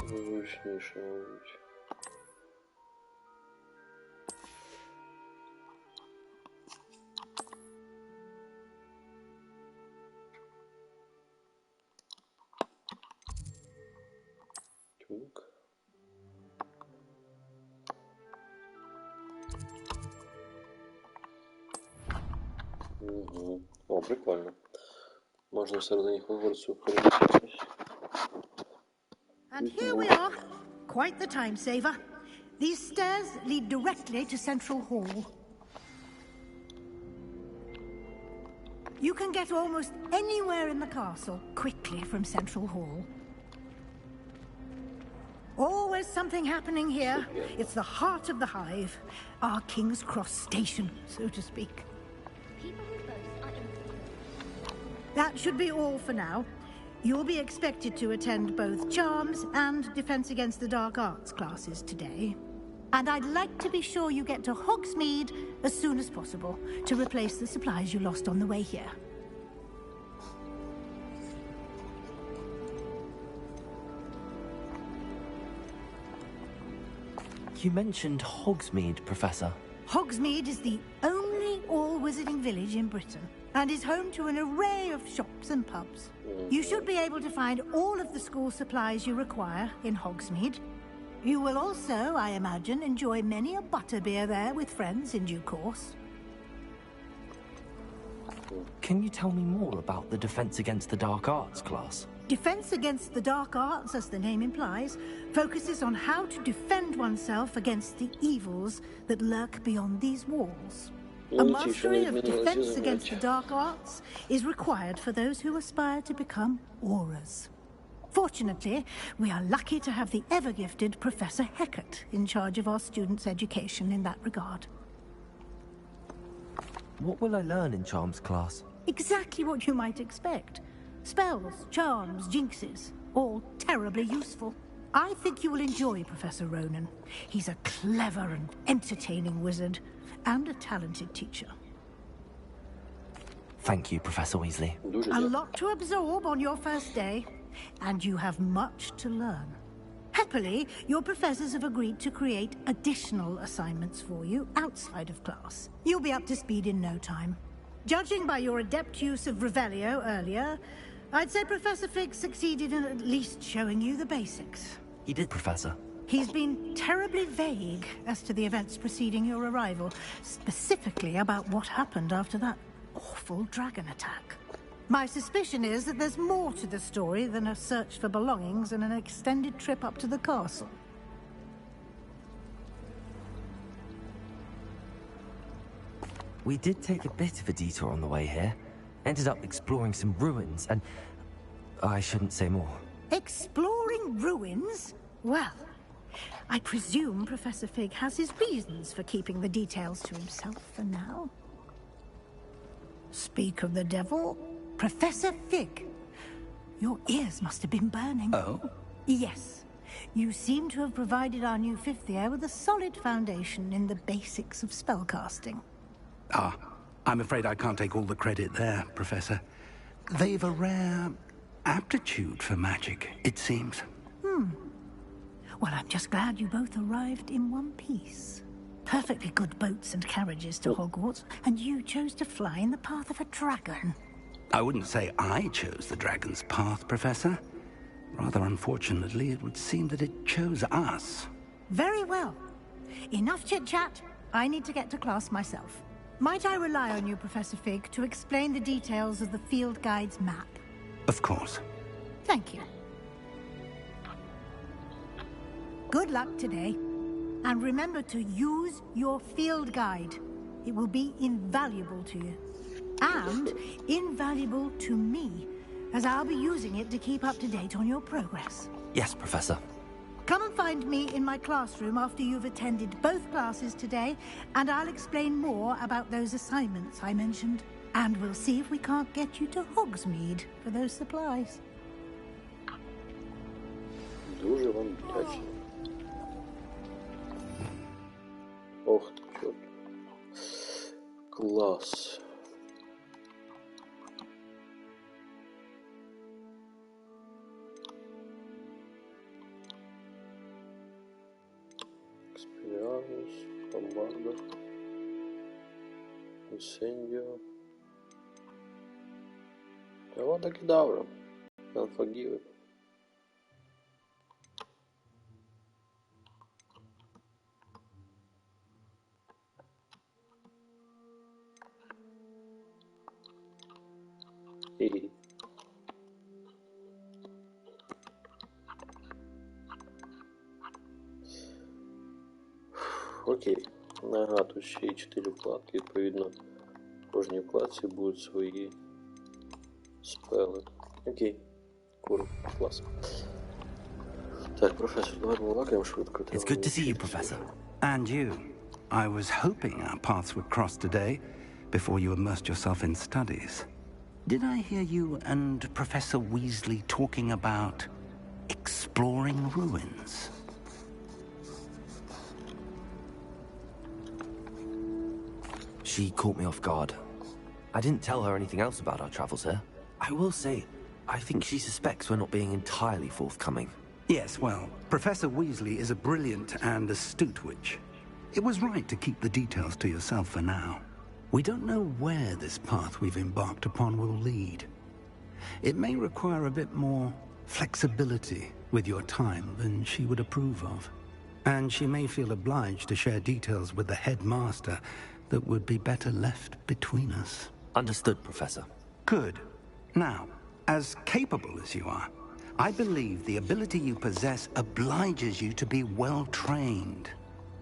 Зручніше, мабуть. Так. Угу. О, прикольно. Можна всередині Хогвартсу переміститись. And here we are. Quite the time saver. These stairs lead directly to Central Hall. You can get almost anywhere in the castle quickly from Central Hall. Always something happening here. It's the heart of the hive. Our King's Cross station, so to speak. That should be all for now. You'll be expected to attend both Charms and Defense Against the Dark Arts classes today. And I'd like to be sure you get to Hogsmeade as soon as possible to replace the supplies you lost on the way here. You mentioned Hogsmeade, Professor. Hogsmeade is the only all-wizarding village in Britain and is home to an array of shops and pubs. You should be able to find all of the school supplies you require in Hogsmeade. You will also, I imagine, enjoy many a butterbeer there with friends in due course. Can you tell me more about the Defense Against the Dark Arts class? Defense Against the Dark Arts, as the name implies, focuses on how to defend oneself against the evils that lurk beyond these walls. A mastery of Defense Against the Dark Arts is required for those who aspire to become Aurors. Fortunately, we are lucky to have the ever-gifted Professor Hecat in charge of our students' education in that regard. What will I learn in Charms class? Exactly what you might expect. Spells, charms, jinxes, all terribly useful. I think you will enjoy Professor Ronan. He's a clever and entertaining wizard, and a talented teacher. Thank you, Professor Weasley. A lot to absorb on your first day, and you have much to learn. Happily, your professors have agreed to create additional assignments for you outside of class. You'll be up to speed in no time. Judging by your adept use of Revelio earlier, I'd say Professor Fig succeeded in at least showing you the basics. He did, Professor. He's been terribly vague as to the events preceding your arrival, specifically about what happened after that awful dragon attack. My suspicion is that there's more to the story than a search for belongings and an extended trip up to the castle. We did take a bit of a detour on the way here. Ended up exploring some ruins, and I shouldn't say more. Exploring ruins? Well, I presume Professor Fig has his reasons for keeping the details to himself for now. Speak of the devil, Professor Fig. Your ears must have been burning. Oh? Yes. You seem to have provided our new fifth year with a solid foundation in the basics of spellcasting. Ah, I'm afraid I can't take all the credit there, Professor. They've a rare aptitude for magic, it seems. Well, I'm just glad you both arrived in one piece. Perfectly good boats and carriages to Hogwarts, and you chose to fly in the path of a dragon. I wouldn't say I chose the dragon's path, Professor. Rather unfortunately, it would seem that it chose us. Very well. Enough chit-chat. I need to get to class myself. Might I rely on you, Professor Fig, to explain the details of the field guide's map? Of course. Thank you. Good luck today. And remember to use your field guide. It will be invaluable to you. And invaluable to me, as I'll be using it to keep up to date on your progress. Yes, Professor. Come and find me in my classroom after you've attended both classes today, and I'll explain more about those assignments I mentioned. And we'll see if we can't get you to Hogsmeade for those supplies. Дуже вам вдячний. Ох ты, чёрт. Класс. Expelliarmus, Bombarda, Incendio, Avada Kedavra, Unforgiven. Окей. Ага, тут ще є 4 вкладки. Відповідно, в кожній вкладці будуть свої спели. Окей. Круто. Клас. Так, професор, давай балакаємо швидко. It's good to see you, Professor. And you. I was hoping our paths would cross today, before you immersed yourself in studies. Did I hear you and Professor Weasley talking about exploring ruins? She caught me off guard. I didn't tell her anything else about our travels here. I will say, I think she suspects we're not being entirely forthcoming. Yes, well, Professor Weasley is a brilliant and astute witch. It was right to keep the details to yourself for now. We don't know where this path we've embarked upon will lead. It may require a bit more flexibility with your time than she would approve of. And she may feel obliged to share details with the headmaster that would be better left between us. Understood, Professor. Good. Now, as capable as you are, I believe the ability you possess obliges you to be well-trained.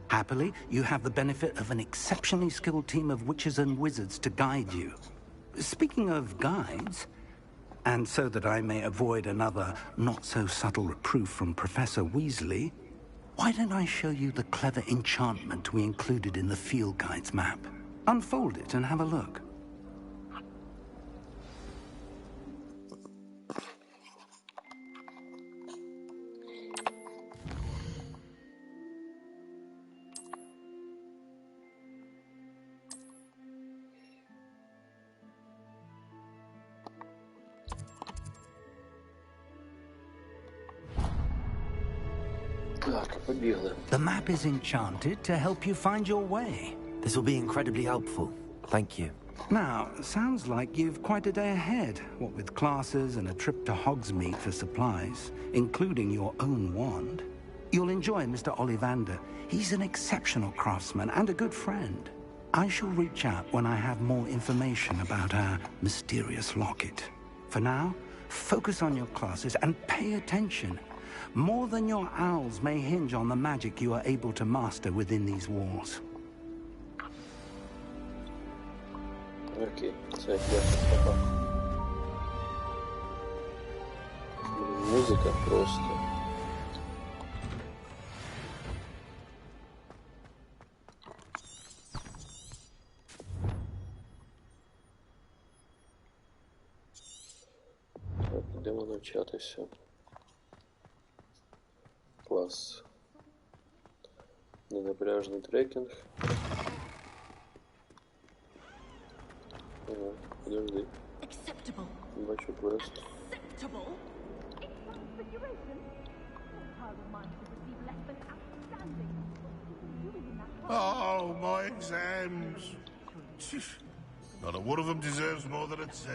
Happily, you have the benefit of an exceptionally skilled team of witches and wizards to guide you. Speaking of guides, and so that I may avoid another not-so-subtle reproof from Professor Weasley, why don't I show you the clever enchantment we included in the field guide's map? Unfold it and have a look. The map is enchanted to help you find your way. This will be incredibly helpful. Thank you. Now, sounds like you've quite a day ahead, what with classes and a trip to Hogsmeade for supplies, including your own wand. You'll enjoy Mr. Ollivander. He's an exceptional craftsman and a good friend. I shall reach out when I have more information about our mysterious locket. For now, focus on your classes and pay attention. More than your owls may hinge on the magic you are able to master within these walls. Окей, це ясно. Музика просто. Так, йдемо навчатися. Клас. Ненапряжний трекінг. Ага, подожди. Бачу квест. Oh, my exams. Not a one of them deserves more than a C.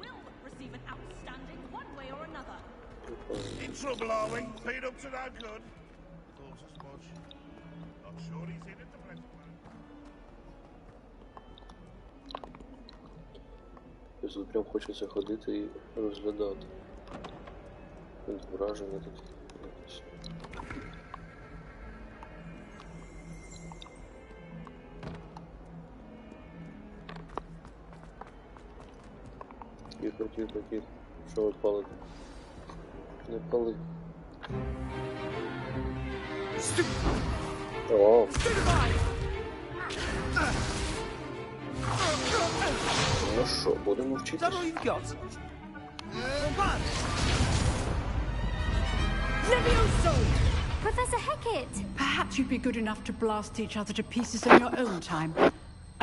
Will receive an outstanding one way or another. In trouble, are we? Paid up to that good? Thought as much. Not sure he's in at the present moment. Тут прям хочеться ходити і розглядати. Враження такі якісь. Тихо, тихо, тихо. Що ви палите? Не пали. О! Ну що, будемо вчитися? Levioso! Professor Hecat! Perhaps you'd be good enough to blast each other to pieces in your own time.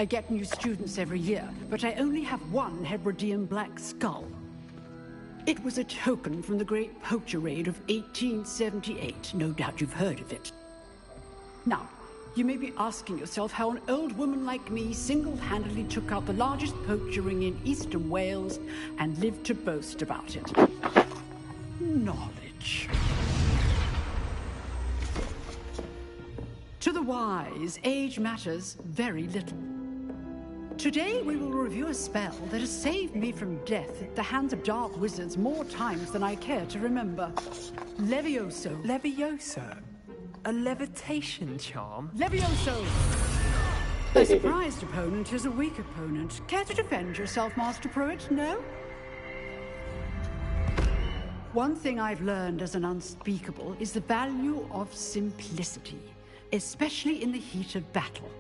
I get new students every year, but I only have one Hebridean black skull. It was a token from the Great Poacher Raid of 1878. No doubt you've heard of it. Now, you may be asking yourself how an old woman like me single-handedly took out the largest poacher ring in eastern Wales and lived to boast about it. Knowledge. To the wise, age matters very little. Today we will review a spell that has saved me from death at the hands of dark wizards more times than I care to remember. Levioso. Levioso? A levitation charm? Levioso! A surprised opponent is a weak opponent. Care to defend yourself, Master Pruitt? No? One thing I've learned as an unspeakable is the value of simplicity, especially in the heat of battle.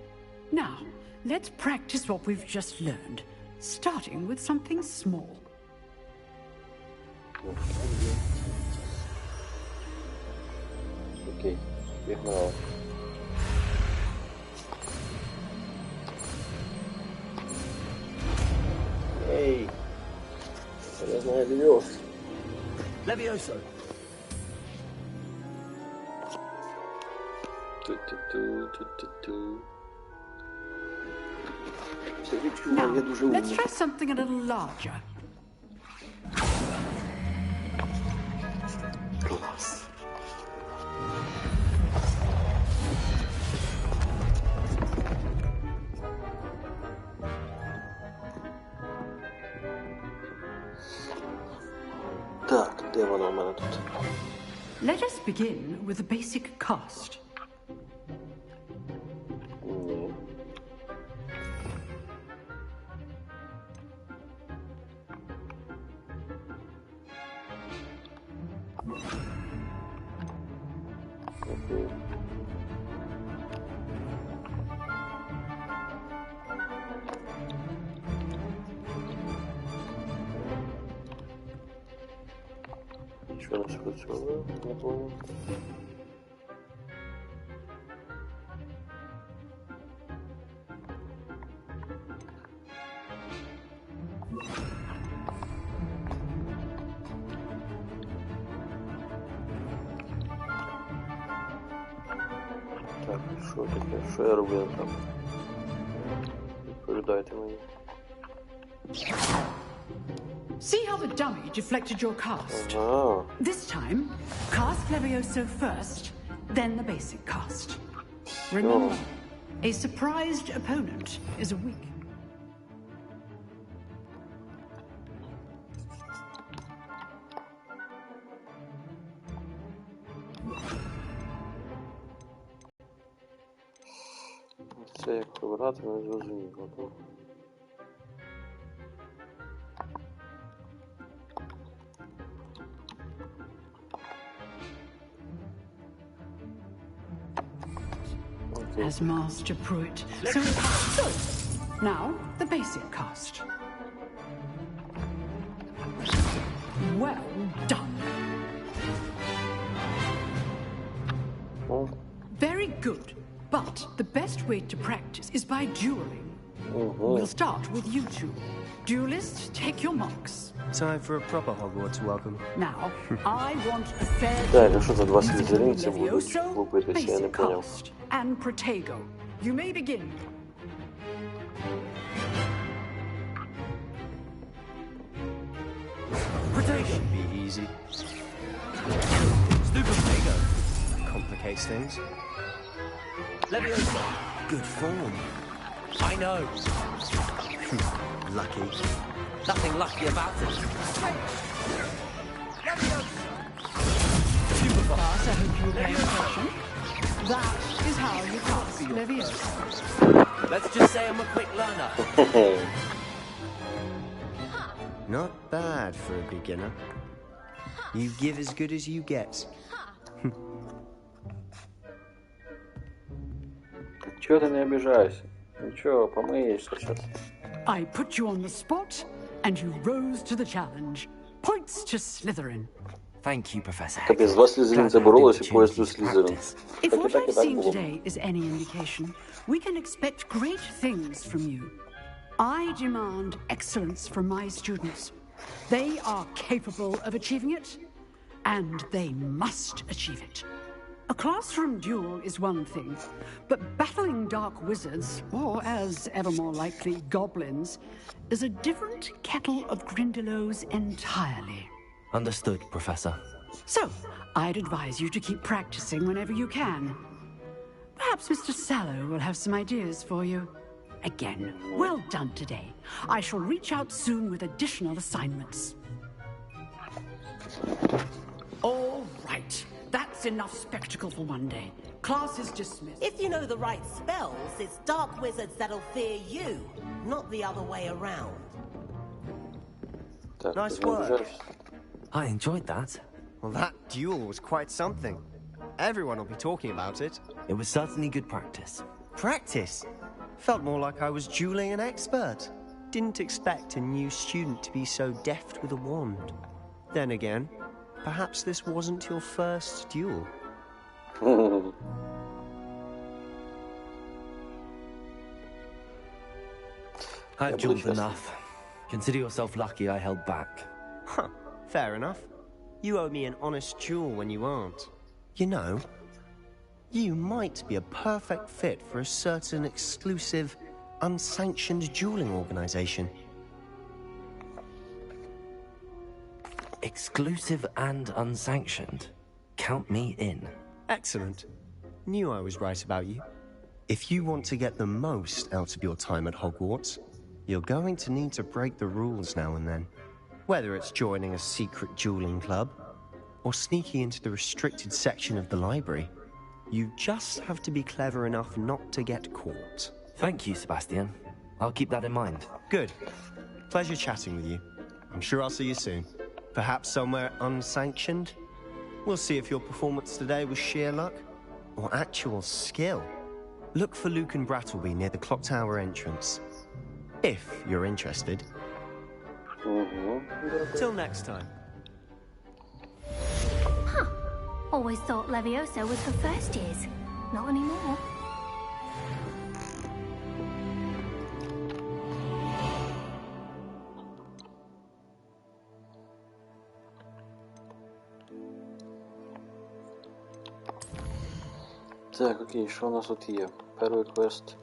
Now, let's practice what we've just learned, starting with something small. Okay, ignore. Hey, there's my Levioso. Levioso. Now, let's try something a little larger. Класс. Так, де воно у мене тут? Let us begin with the basic cast. Ні. Нічого не спрацьовує, не понял. Так, що таке? Що я робив там? Відповідайте мені. See how the dummy deflected your cast? This time, cast Levioso first, then the basic cast. Remember, a surprised opponent is a weak. Це як вибирати, не зрозуміло, так? As Master Pruitt. So good. Now, the basic cast. Well done. Very good. But the best way to practice is by dueling. We'll start with you two. Duelists, take your marks. Time for a proper Hogwarts welcome. Now, I want a fair Так, якщо за 2 слізеринці будуть лупитися, я не поняв. And Protego. You may begin. Protego should be easy. Stupid Protego complicates things. Leviosa. Good form. I know. Lucky. Nothing lucky about it. Super fast, I hope you were paying attention. That is how you cast Leviosa. Let's just say I'm a quick learner. Not bad for a beginner. You give as good as you get. Чего ты не обижайся? Ничего, помыешься сейчас. I put you on the spot, and you rose to the challenge. Points to Slytherin. Thank you, Professor. Капец, 2 слизеринца боролась и поезд у Слизерин. If what I've seen today is any indication, we can expect great things from you. I demand excellence from my students. They are capable of achieving it, and they must achieve it. A classroom duel is one thing, but battling dark wizards, or as ever more likely, goblins, is a different kettle of Grindylows entirely. Understood, Professor. So, I'd advise you to keep practicing whenever you can. Perhaps Mr. Sallow will have some ideas for you. Again, well done today. I shall reach out soon with additional assignments. All right. That's enough spectacle for one day. Class is dismissed. If you know the right spells, it's dark wizards that'll fear you, not the other way around. Nice work. I enjoyed that. Well, that duel was quite something. Everyone will be talking about it. It was certainly good practice. Practice? Felt more like I was dueling an expert. Didn't expect a new student to be so deft with a wand. Then again, perhaps this wasn't your first duel. I've dueled enough. Consider yourself lucky I held back. Huh, fair enough. You owe me an honest duel when you aren't. You know, you might be a perfect fit for a certain exclusive, unsanctioned dueling organization. Exclusive and unsanctioned. Count me in. Excellent. Knew I was right about you. If you want to get the most out of your time at Hogwarts, you're going to need to break the rules now and then. Whether it's joining a secret dueling club, or sneaking into the restricted section of the library, you just have to be clever enough not to get caught. Thank you, Sebastian. I'll keep that in mind. Good. Pleasure chatting with you. I'm sure I'll see you soon. Perhaps somewhere unsanctioned? We'll see if your performance today was sheer luck, or actual skill. Look for Luke and Brattleby near the Clock Tower entrance. If you're interested. Till next time. Huh. Always thought Leviosa was for first years. Not anymore. Так, окей, що у нас тут є? Перший квест.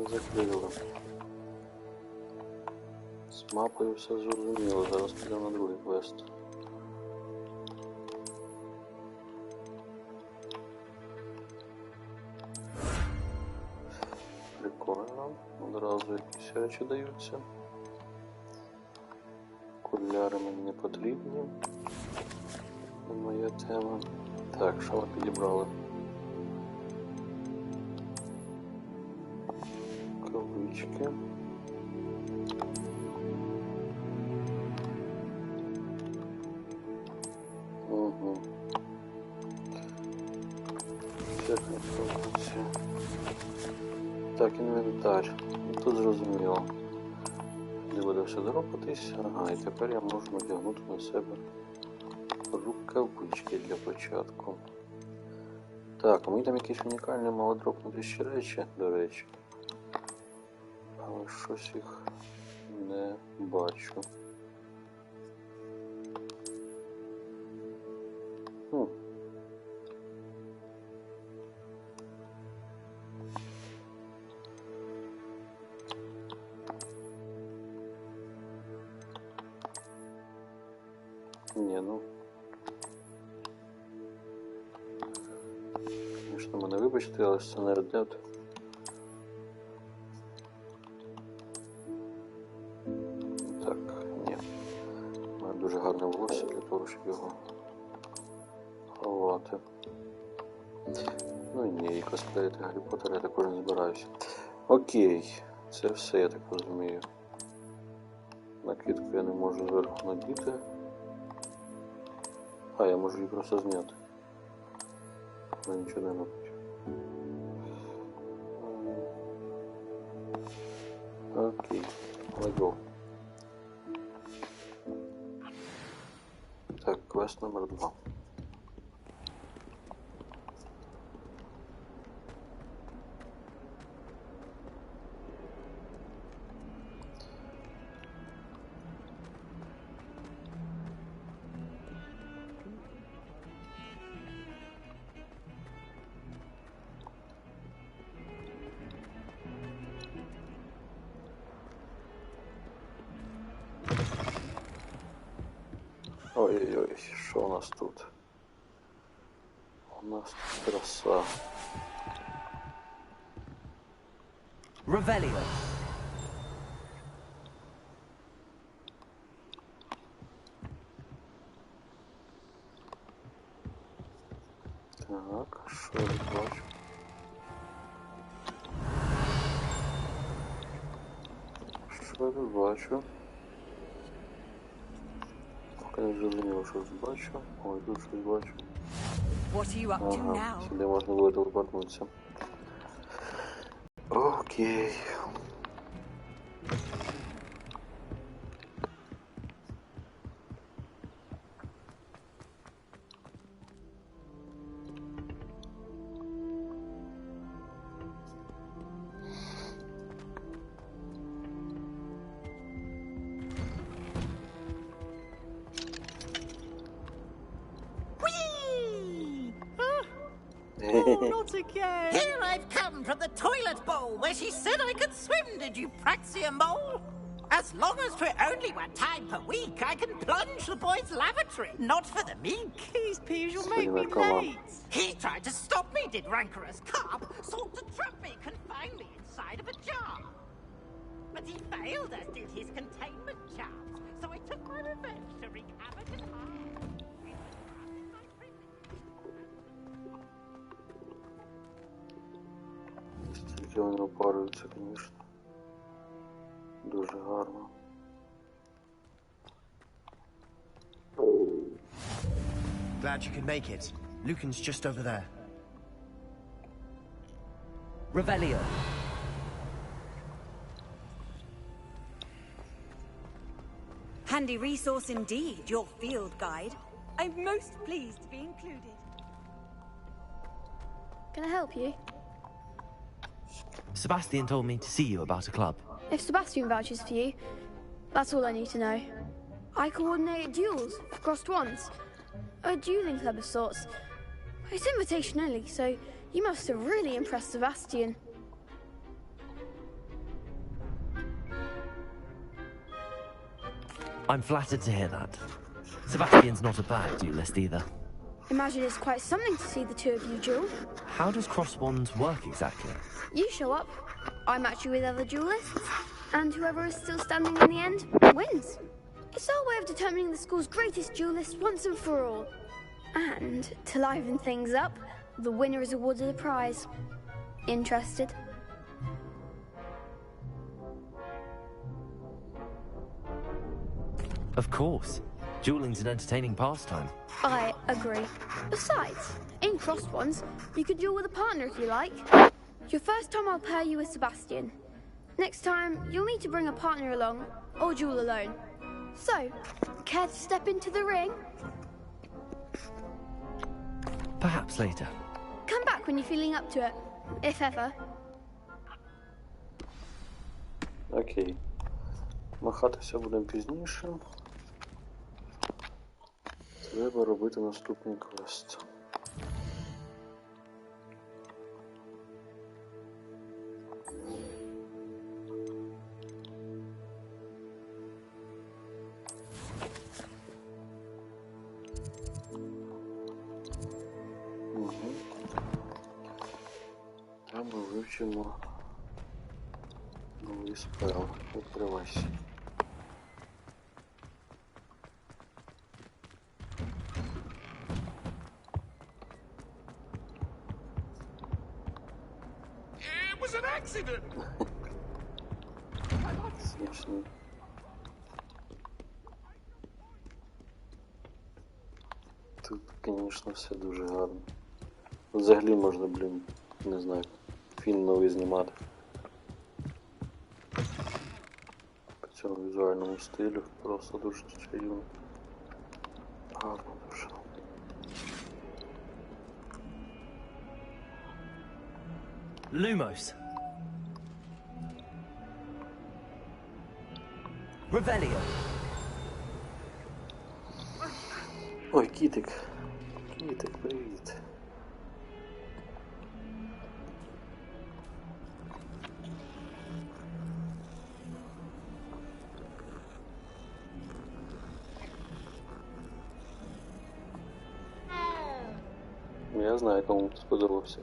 не закрили. З мапою все зрозуміло, зараз підемо на другий квест. Прикольно, одразу якісь речі даються. Окуляри мені не потрібні. Це моя тема. Так, що ми підібрали? Кавички. Угу. Всяка інформація. Так, інвентар. Тут зрозуміло. Не буде все доропатись. Ага, і тепер я можу надягнути на себе рукавички для початку. Так, а мені там якісь унікальні мало дропнути ще речі, до речі. Але щось їх не бачу. Ні, ну. Звісно, мене вибачте, але сценар дет. Так, ні. У мене дуже гарне волосся для того, щоб його ховати. Ну і ні, і косплеїти Гаррі Поттера я також не збираюся. Окей, це все, я так розумію. Накидку я не можу зверху надіти. А, я можу її просто зняти. Вона нічого не робить. Окей, let's go. Так, квест номер 2. Ой-ой-ой, що у нас тут? У нас тут краса. Revelio. Так, що я бачу? Що я бачу? Поки не зрозуміло, що бачу. Ой, тут щось бачу. Ага, сюди можна буде телепортнутися. Окей. Oh, not again! Here I've come from the toilet bowl where she said I could swim, did you Praxia mole? As long as for only 1 time per week, I can plunge the boys' lavatory, not for the meek. These peas will make me late. He tried to stop me, did rancorous carp, sought to trap me, confine me inside of a jar. But he failed, as did his containment charms, so I took my revenge to wreak havoc and harm. Стільки вони опарюються, звісно. Дуже гарно. Glad you could make it. Lucan's just over there. Revelio. Handy resource indeed, your field guide. I'm most pleased to be included. Can I help you? Sebastian told me to see you about a club. If Sebastian vouches for you, that's all I need to know. I coordinate duels for crossed ones. A dueling club of sorts. It's invitation only, so you must have really impressed Sebastian. I'm flattered to hear that. Sebastian's not a bad duelist either. Imagine it's quite something to see the two of you duel. How does crosswands work exactly? You show up, I match you with other duelists, and whoever is still standing in the end wins. It's our way of determining the school's greatest duelist once and for all. And to liven things up, the winner is awarded a prize. Interested? Of course. Dueling's an entertaining pastime. I agree. Besides, in crosswands, you could duel with a partner if you like. Your first time I'll pair you with Sebastian. Next time, you'll need to bring a partner along, or duel alone. So, care to step into the ring? Perhaps later. Come back when you're feeling up to it, if ever. Окей. Махатися будемо пізніше. Треба робити наступний квест. Там ми вивчимо новий спел. Відкривайся. Смішно. Тут, звісно, все дуже гарно. Взагалі можна, блін, не знаю, фільм новий знімати. По цьому візуальному стилю просто дуже чарівно. Гарно дуже. Lumos. Revelio. Ой, кітик. Кітик, привіт. Я знаю, кому сподобався.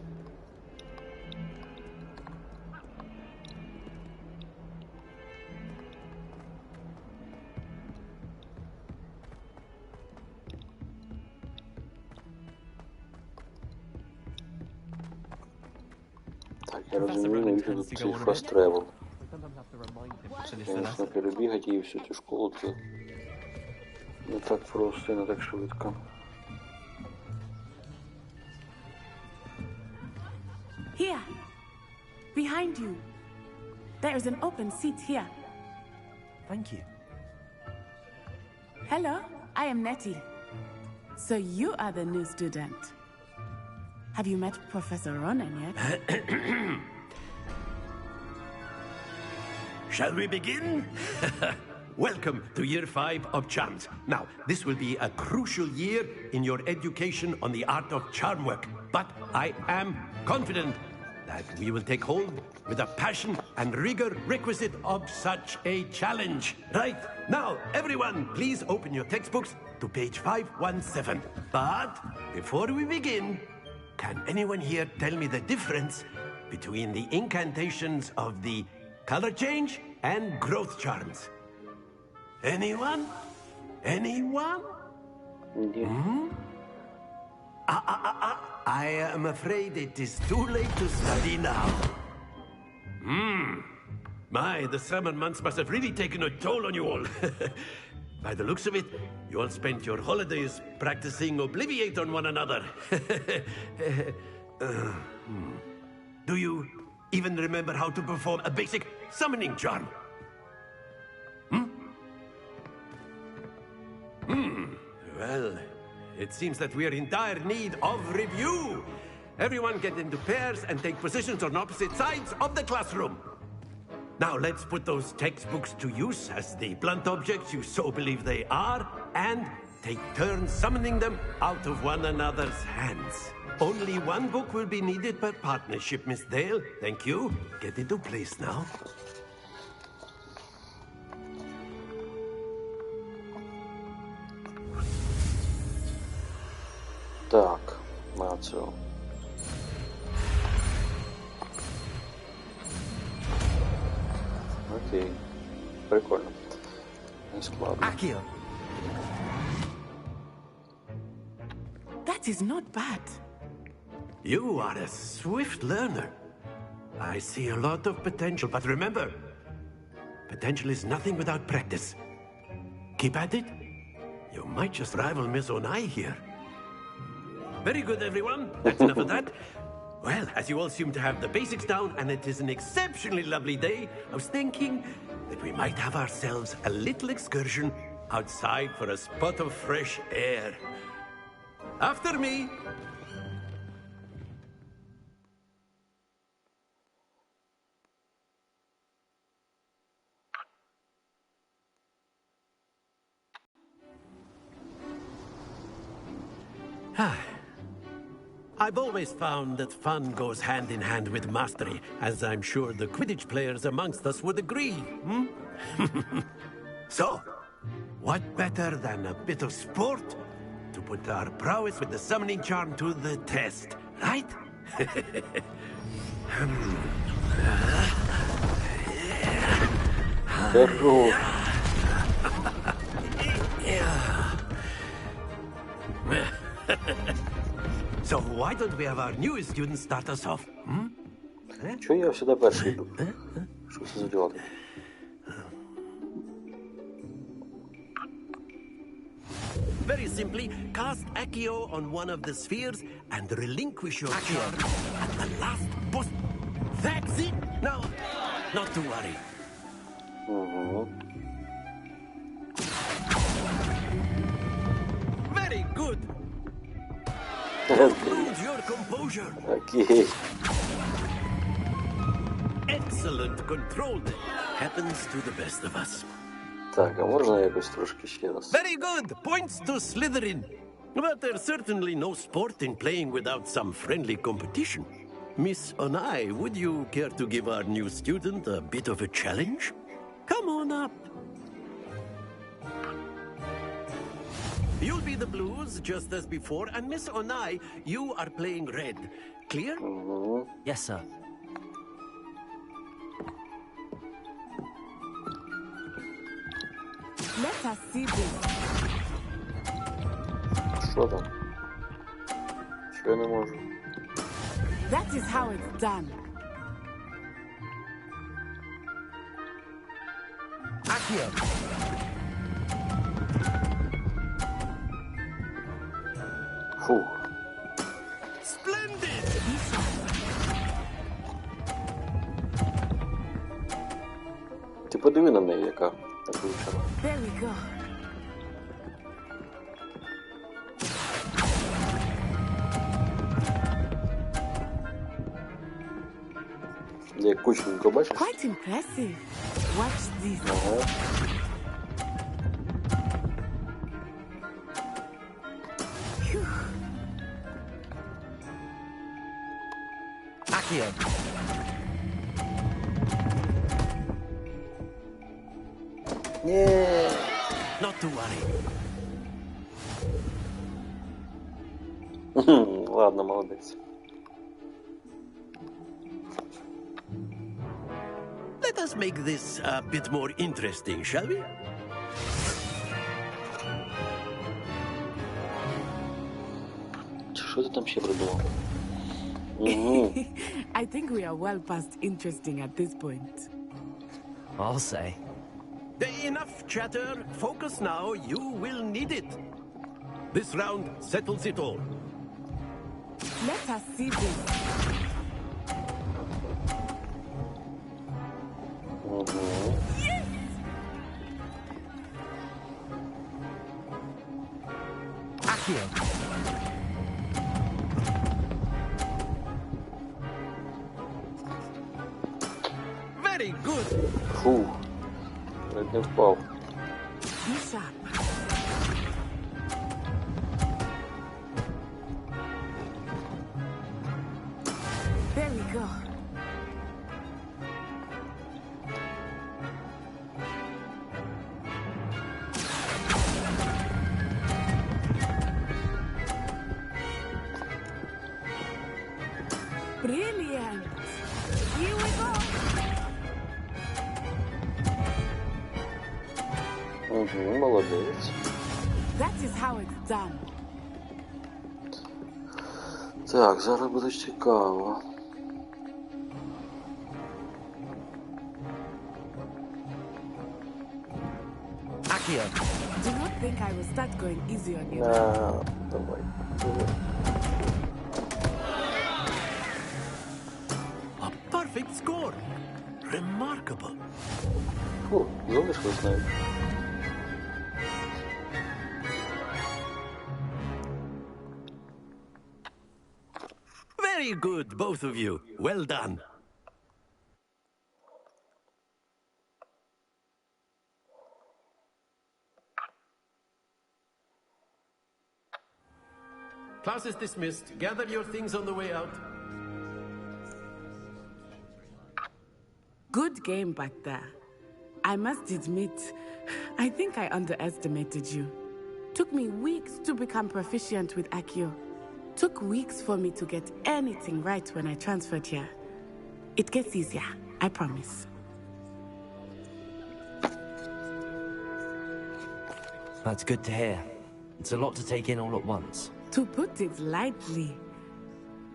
Так, я розумію, навіщо тут цей fast travel. Звісно, перебігати її всю цю школу, це не так просто і не так швидко. Here, behind you. There is an open seat here. Thank you. Hello, I am Nettie. So you are the new student. Have you met Professor Ronan yet? Shall we begin? Welcome to Year 5 of Charms. Now, this will be a crucial year in your education on the art of charm work, but I am confident that we will take hold with the passion and rigor requisite of such a challenge. Right, now, everyone, please open your textbooks to page 517. But before we begin, can anyone here tell me the difference between the incantations of the color change and growth charms? Anyone? Anyone? Hmm? I am afraid it is too late to study now. My, the summer months must have really taken a toll on you all. By the looks of it, you all spent your holidays practicing Obliviate on one another. Do you even remember how to perform a basic summoning charm? Well, it seems that we are in dire need of review. Everyone get into pairs and take positions on opposite sides of the classroom. Now let's put those textbooks to use as the blunt objects you so believe they are, and take turns summoning them out of one another's hands. Only one book will be needed per partnership, Miss Dale. Thank you. Get into place now. Так, на цього. Окей. Прикольно. Не складно. That is not bad. You are a swift learner. I see a lot of potential, but remember, potential is nothing without practice. Keep at it. You might just rival Miss Onai here. Very good, everyone. That's enough of that. Well, as you all seem to have the basics down, and it is an exceptionally lovely day, I was thinking that we might have ourselves a little excursion outside for a spot of fresh air. After me. I've always found that fun goes hand in hand with mastery, as I'm sure the Quidditch players amongst us would agree, hmm? So, what better than a bit of sport to put our prowess with the summoning charm to the test, right? So why don't we have our newest student start us off? Чого я всегда перший йду? Що це за діла? Very simply, cast Accio on one of the spheres and relinquish your charm at the last boss. That's it! Now, not to worry. Very good! Hold your composure. Okay. Excellent control. Happens to the best of us. Так, а можна якось трошки ще раз? Very good. Points to Slytherin. But there's certainly no sport in playing without some friendly competition. Miss Onai, would you care to give our new student a bit of a challenge? Come on up. You'll be the blues, just as before, and Miss Onai, you are playing red. Clear? Yes, sir. Let us see this. Що там? Що я не можу? That is how it's done. Accio. Фух. Splendid! Ти подиви на неї, яка вивчена. There we go. Як кучненько, бачиш? Quite impressive. Watch this. Accio. Yeah. Not to worry. Ладно, молодець. Let us make this a bit more interesting, shall we? Що ти там ще придумав? I think we are well past interesting at this point. I'll say. Enough chatter. Focus now. You will need it. This round settles it all. Let us see this. Yes! Accio. Very good. Фух. Ледь не впав. Be sharp. There we go. Brilliant! Here we go! Молодець. That is how it's done. Так, зараз буде цікаво. Akio. Do not think I will start going easy on you. Давай. A perfect score. Remarkable. Фу, залишилось навіть. Very good, both of you. Well done. Class is dismissed. Gather your things on the way out. Good game back there. I must admit, I think I underestimated you. Took me weeks to become proficient with Akio. Took weeks for me to get anything right when I transferred here. It gets easier, I promise. That's good to hear. It's a lot to take in all at once. To put it lightly,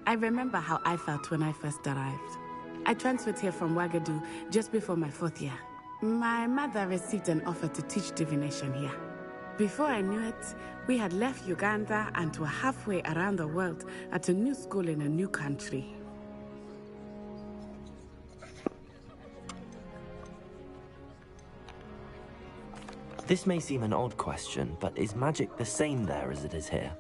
I remember how I felt when I first arrived. I transferred here from Wagadu just before my 4th year. My mother received an offer to teach divination here. Before I knew it, we had left Uganda and were halfway around the world at a new school in a new country. This may seem an odd question, but is magic the same there as it is here?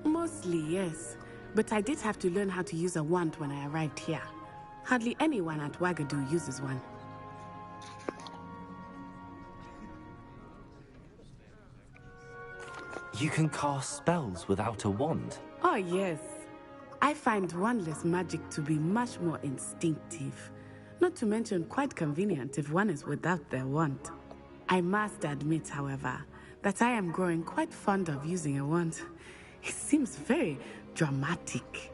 Mostly, yes. But I did have to learn how to use a wand when I arrived here. Hardly anyone at Wagadu uses one. You can cast spells without a wand? Oh, yes. I find wandless magic to be much more instinctive. Not to mention quite convenient if one is without their wand. I must admit, however, that I am growing quite fond of using a wand. It seems very dramatic.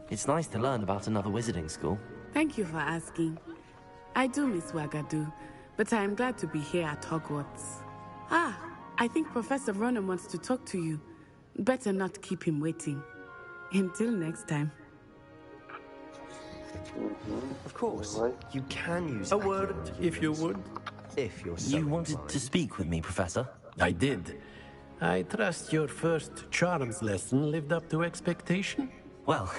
It's nice to learn about another wizarding school. Thank you for asking. I do miss Wagadu, but I am glad to be here at Hogwarts. Ah, I think Professor Ronan wants to talk to you. Better not keep him waiting. Until next time. Of course, you can use a word, if you would. If you're so You wanted to speak with me, Professor? I did. I trust your first charms lesson lived up to expectation? Well,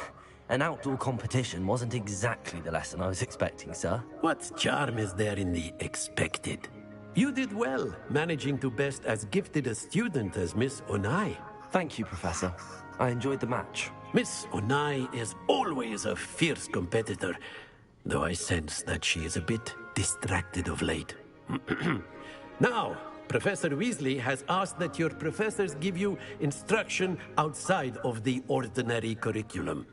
an outdoor competition wasn't exactly the lesson I was expecting, sir. What charm is there in the expected? You did well, managing to best as gifted a student as Miss Onai. Thank you, Professor. I enjoyed the match. Miss Onai is always a fierce competitor, though I sense that she is a bit distracted of late. Now, Professor Weasley has asked that your professors give you instruction outside of the ordinary curriculum.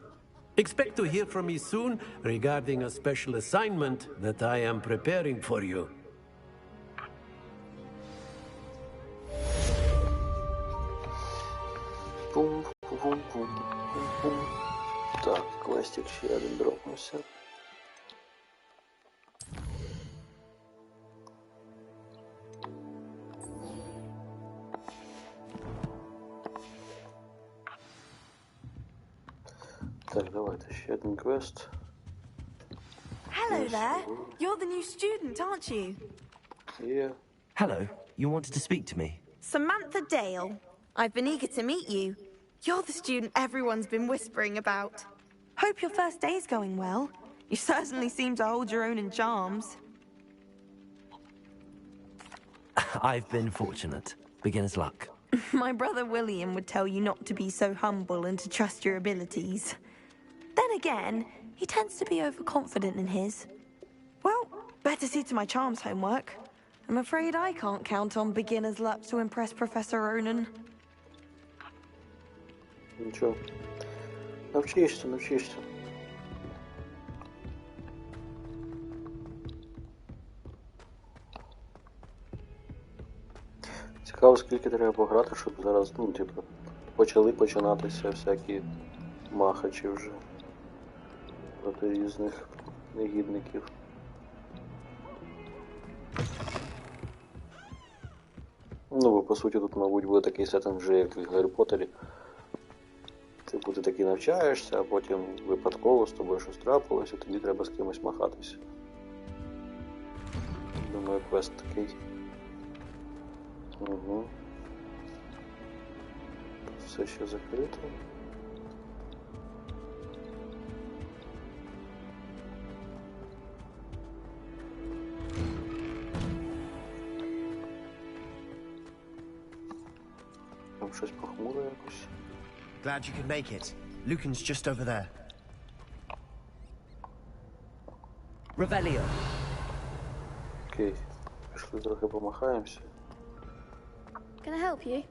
Expect to hear from me soon regarding a special assignment that I am preparing for you. Так, квестик ще один дропнувся. Так, давайте ще один квест. Hello there. You're the new student, aren't you? Yeah. Hello. You wanted to speak to me? Samantha Dale. I've been eager to meet you. You're the student everyone's been whispering about. Hope your first day's going well. You certainly seem to hold your own in charms. I've been fortunate. Beginner's luck. My brother William would tell you not to be so humble and to trust your abilities. Then again, he tends to be overconfident in his. Well, better see to my charms homework. I'm afraid I can't count on beginner's luck to impress Professor Ronan. Нічого. Навчишся, навчишся. Цікаво, скільки треба пограти, щоб зараз, ну, типу, починатися всякі махачі вже проти різних негідників. Ну, бо по суті тут, мабуть, буде такий сеттинг вже, як в Гаррі Поттері. Типу, ти таки навчаєшся, а потім випадково з тобою щось трапилось, і тобі треба з кимось махатися. Думаю, квест такий. Угу. Все ще закрито. Там щось похмуре якось. Glad you could make it. Lucan's just over there. Revelio. Окей. Пішли трохи помахаємося. Can I help you?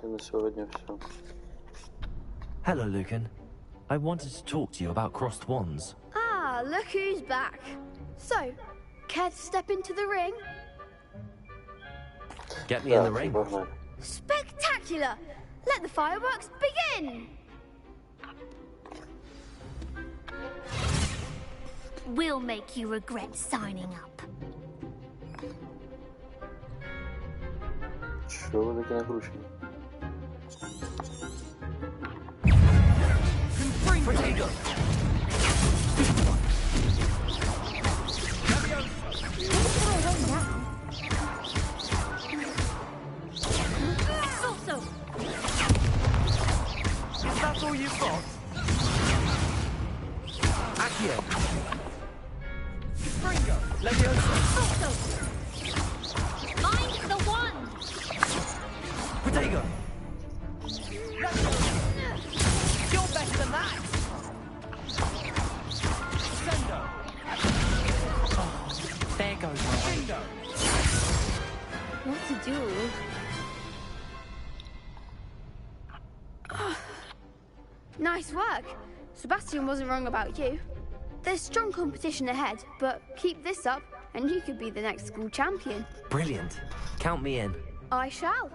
І на сьогодні все. Hello, Lucan. I wanted to talk to you about crossed wands. Ah, look who's back. So, care to step into the ring? Get me in the ring. Spectacular! Let the fireworks begin! We'll make you regret signing up. Що ви таке накручені? Is that all you've got? Accio. Springo. Leviosa. Mind the one! Protego. You're better than that. Sendo. There goes my Window. What to do? Nice work. Sebastian wasn't wrong about you. There's strong competition ahead, but keep this up and you could be the next school champion. Brilliant. Count me in. I shall.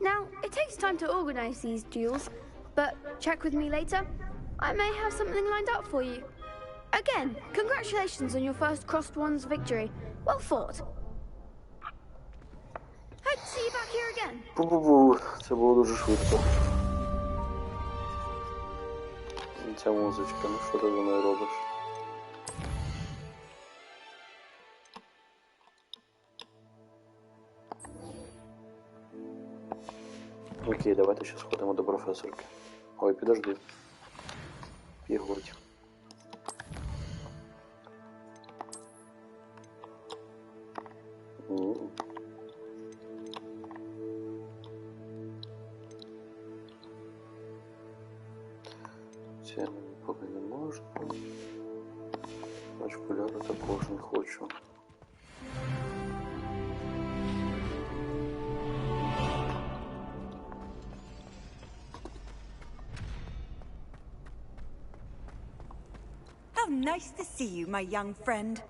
Now, it takes time to organize these duels, but check with me later. I may have something lined up for you. Again, congratulations on your first Crossed Wands victory. Well fought. Hope to see you back here again. Бу-бу-бу, це було дуже швидко. Ця музичка, ну що ти за нею робиш? Окей, давайте ще сходимо до професорки. Ой, підожди. Піготь. Це поки не можна. Бач, кольору також не хочу. How nice to see you, my young friend.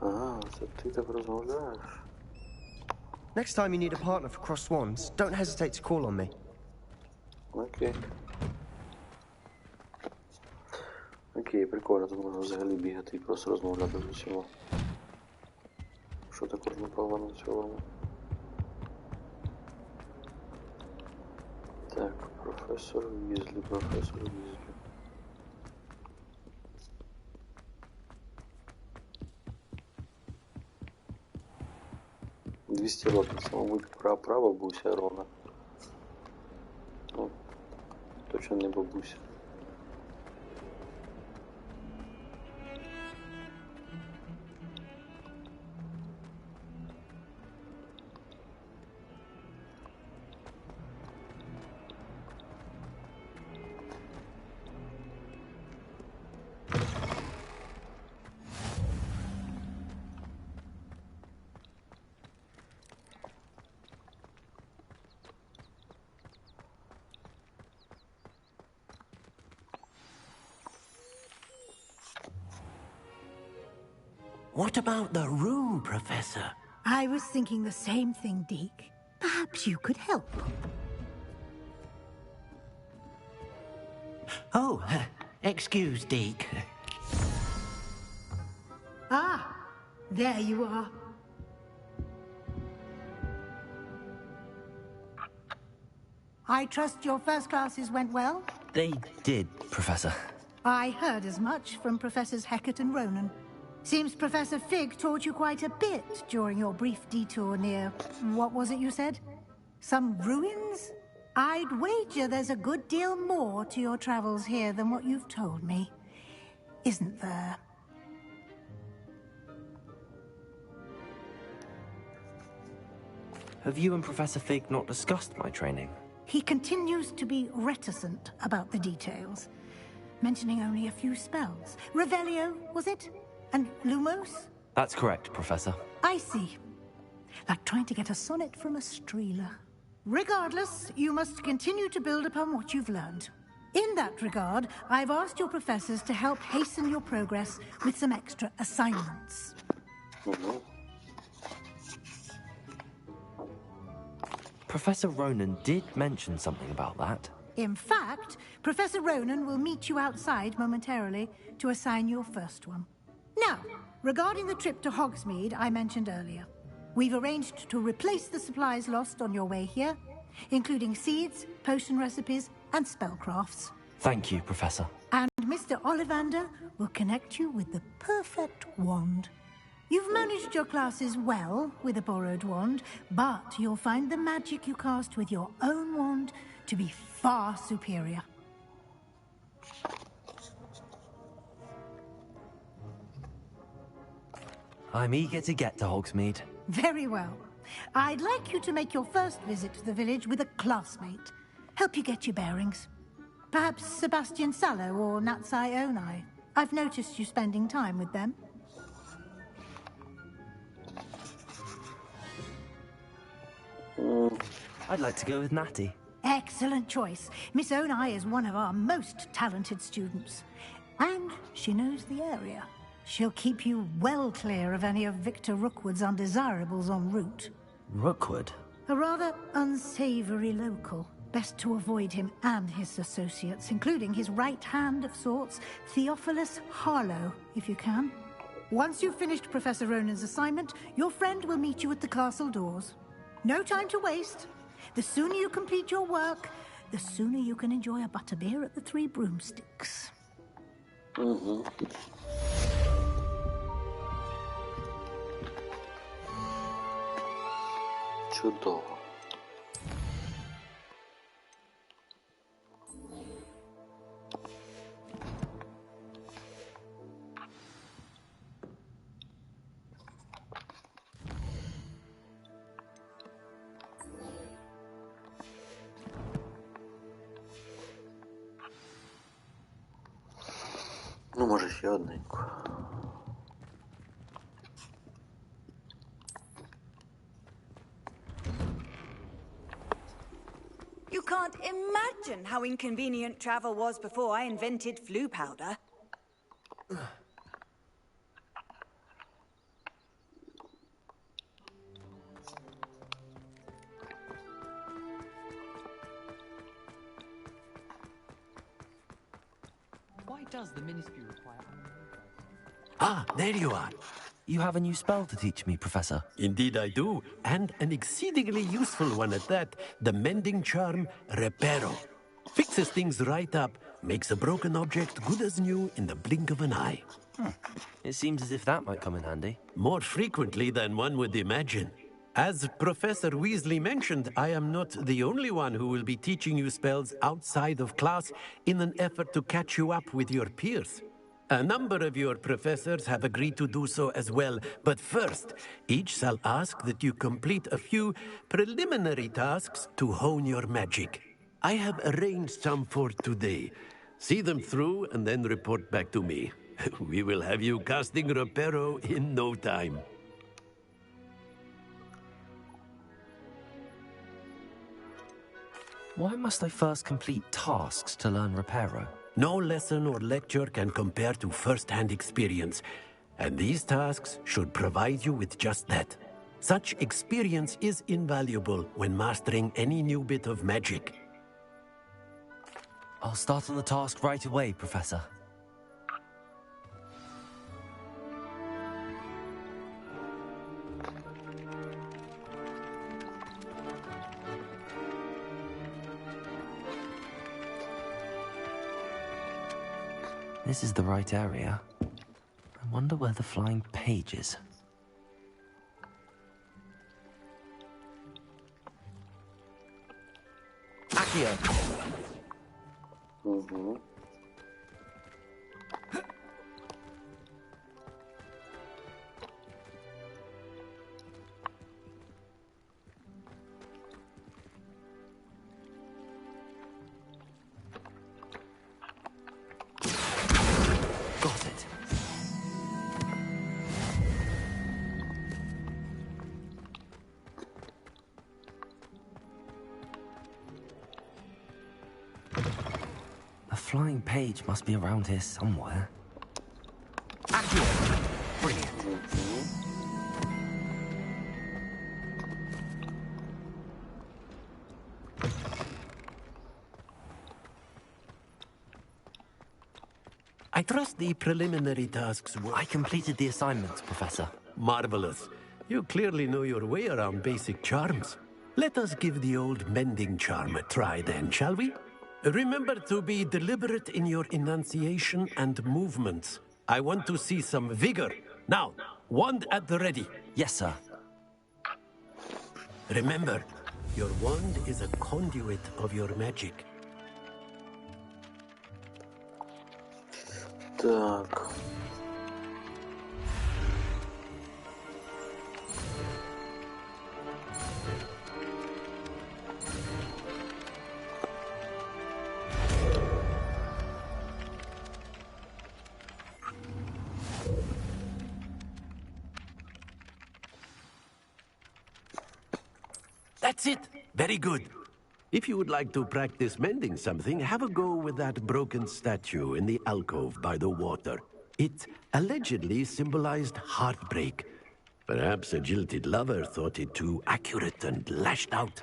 Ага, це ти так розмовляєш. Next time you need a partner for Crossed Wands, don't hesitate to call on me. Окей. Окей, прикольно, тут можна взагалі бігати і просто розмовляти з усіма. Що також напевно на цьому. Так, професор Візлі, професор Візлі. «200 років, це, мабуть, прабабуся Рона. Ну, точно не бабуся. What about the room, Professor? I was thinking the same thing, Deke. Perhaps you could help. Oh, excuse, Deke. Ah, there you are. I trust your first classes went well? They did, Professor. I heard as much from Professors Hecat and Ronan. Seems Professor Fig taught you quite a bit during your brief detour near... what was it you said? Some ruins? I'd wager there's a good deal more to your travels here than what you've told me. Isn't there? Have you and Professor Fig not discussed my training? He continues to be reticent about the details, mentioning only a few spells. Revelio, was it? And Lumos? That's correct, Professor. I see. Like trying to get a sonnet from a streeler. Regardless, you must continue to build upon what you've learned. In that regard, I've asked your professors to help hasten your progress with some extra assignments. Professor Ronan did mention something about that. In fact, Professor Ronan will meet you outside momentarily to assign your first one. Now, regarding the trip to Hogsmeade I mentioned earlier, we've arranged to replace the supplies lost on your way here, including seeds, potion recipes, and spellcrafts. Thank you, Professor. And Mr. Ollivander will connect you with the perfect wand. You've managed your classes well with a borrowed wand, but you'll find the magic you cast with your own wand to be far superior. I'm eager to get to Hogsmeade. Very well. I'd like you to make your first visit to the village with a classmate. Help you get your bearings. Perhaps Sebastian Sallow or Natsai Onai. I've noticed you spending time with them. I'd like to go with Natty. Excellent choice. Miss Onai is one of our most talented students. And she knows the area. She'll keep you well clear of any of Victor Rookwood's undesirables en route. Rookwood? A rather unsavory local. Best to avoid him and his associates, including his right hand of sorts, Theophilus Harlow, if you can. Once you've finished Professor Ronan's assignment, your friend will meet you at the castle doors. No time to waste. The sooner you complete your work, the sooner you can enjoy a butterbeer at the Three Broomsticks. Чудово. Ну, може, ще одненьку. You can't imagine how inconvenient travel was before I invented flu powder. Why does the ministry require... Ah, there you are. You have a new spell to teach me, Professor. Indeed I do, and an exceedingly useful one at that. The mending charm, Reparo. Fixes things right up, makes a broken object good as new in the blink of an eye. It seems as if that might come in handy. More frequently than one would imagine. As Professor Weasley mentioned, I am not the only one who will be teaching you spells outside of class in an effort to catch you up with your peers. A number of your professors have agreed to do so as well, but first, each shall ask that you complete a few preliminary tasks to hone your magic. I have arranged some for today. See them through and then report back to me. We will have you casting Reparo in no time. Why must I first complete tasks to learn Reparo? No lesson or lecture can compare to first-hand experience, and these tasks should provide you with just that. Such experience is invaluable when mastering any new bit of magic. I'll start on the task right away, Professor. This is the right area. I wonder where the flying page is. Accio! Угу. Got it. A flying page must be around here somewhere. Accio! Brilliant. I trust the preliminary tasks were... I completed the assignments, Professor. Marvelous. You clearly know your way around basic charms. Let us give the old mending charm a try then, shall we? Remember to be deliberate in your enunciation and movements. I want to see some vigor. Now, wand at the ready. Yes, sir. Remember, your wand is a conduit of your magic. Так. That's it. Very good. If you would like to practice mending something, have a go with that broken statue in the alcove by the water. It allegedly symbolized heartbreak. Perhaps a jilted lover thought it too accurate and lashed out.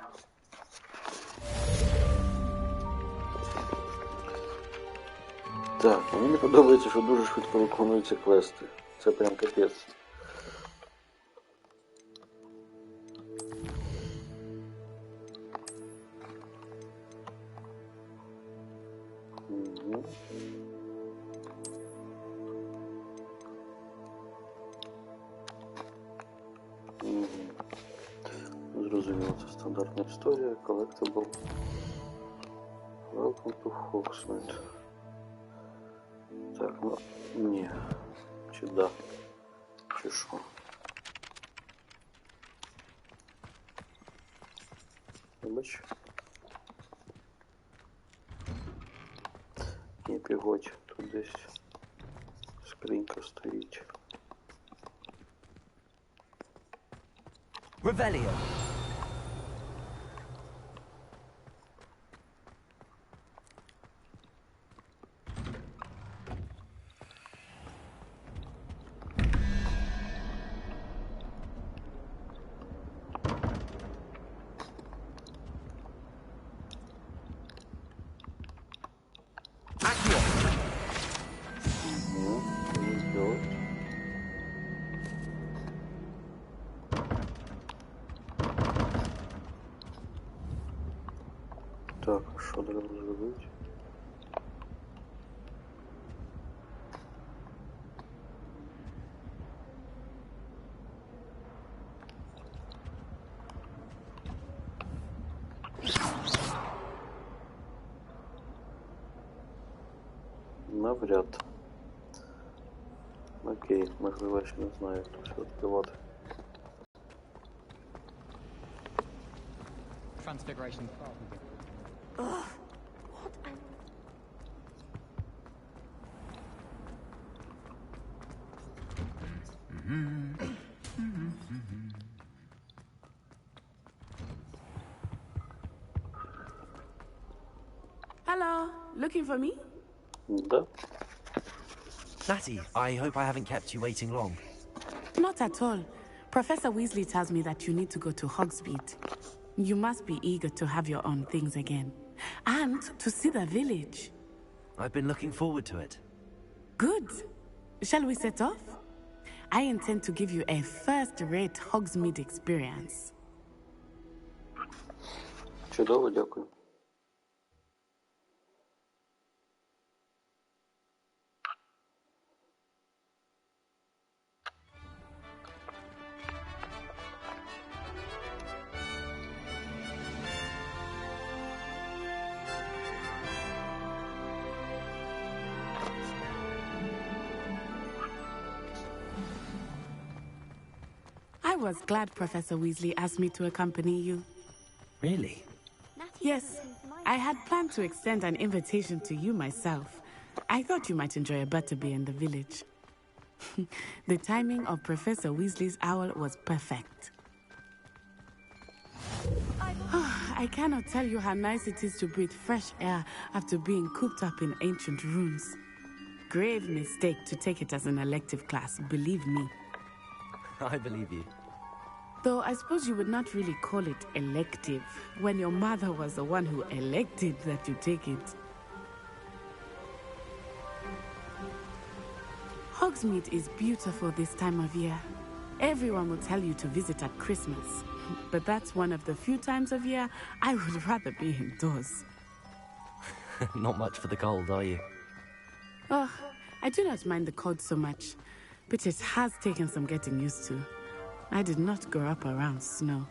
Так, мені не подобається, що дуже швидко виконуються квести. Це прям капець. Зрозуміло, це стандартна історія, collectible. Welcome to Hogwarts. Так, ну, ні. Чи да? Чи що? Вибач. Ні, піготь, тут десь скринька стоїть. Revelio. Так, що треба зробити? Навряд. Окей, можливо, ще не знаю, як тут все відкривати. Transfiguration. Ugh, what an... Hello, looking for me? Да. Natty, I hope I haven't kept you waiting long. Not at all. Professor Weasley tells me that you need to go to Hogsmeade. You must be eager to have your own things again. And to see the village. I've been looking forward to it. Good. Shall we set off? I intend to give you a first-rate Hogsmeade experience. Чудово, дякую. I was glad Professor Weasley asked me to accompany you. Really? Yes, I had planned to extend an invitation to you myself. I thought you might enjoy a butterbeer in the village. The timing of Professor Weasley's owl was perfect. I cannot tell you how nice it is to breathe fresh air after being cooped up in ancient ruins. Grave mistake to take it as an elective class, believe me. I believe you. Though I suppose you would not really call it elective when your mother was the one who elected that you take it. Hogsmeade is beautiful this time of year. Everyone will tell you to visit at Christmas, but that's one of the few times of year I would rather be indoors. Not much for the cold, are you? Oh, I do not mind the cold so much, but it has taken some getting used to. I did not grow up around snow.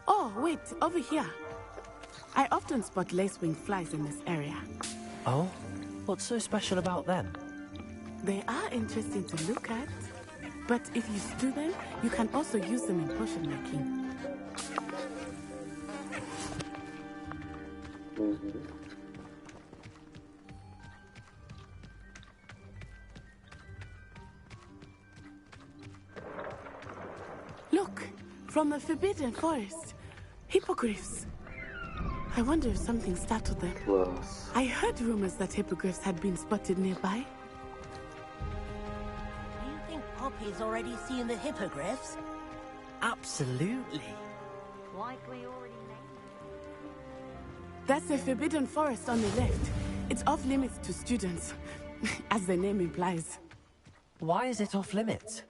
Oh, wait, over here. I often spot lacewing flies in this area. Oh? What's so special about them? They are interesting to look at, but if you stew them, you can also use them in potion making. Look, from the Forbidden Forest. Hippogriffs. I wonder if something startled them. I heard rumors that hippogriffs had been spotted nearby. You think Poppy's already seen the hippogriffs? Absolutely. Like we already named That's the Forbidden Forest on the left. It's off limits to students, as the name implies. Why is it off limits?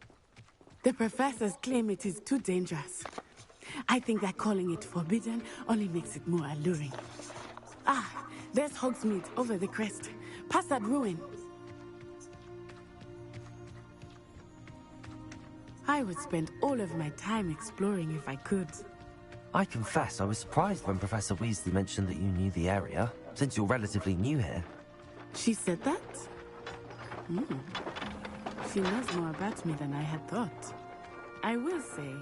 The professors claim it is too dangerous. I think that calling it forbidden only makes it more alluring. Ah, there's Hogsmeade over the crest. Past that ruin. I would spend all of my time exploring if I could. I confess I was surprised when Professor Weasley mentioned that you knew the area, since you're relatively new here. She said that? She knows more about me than I had thought. I will say,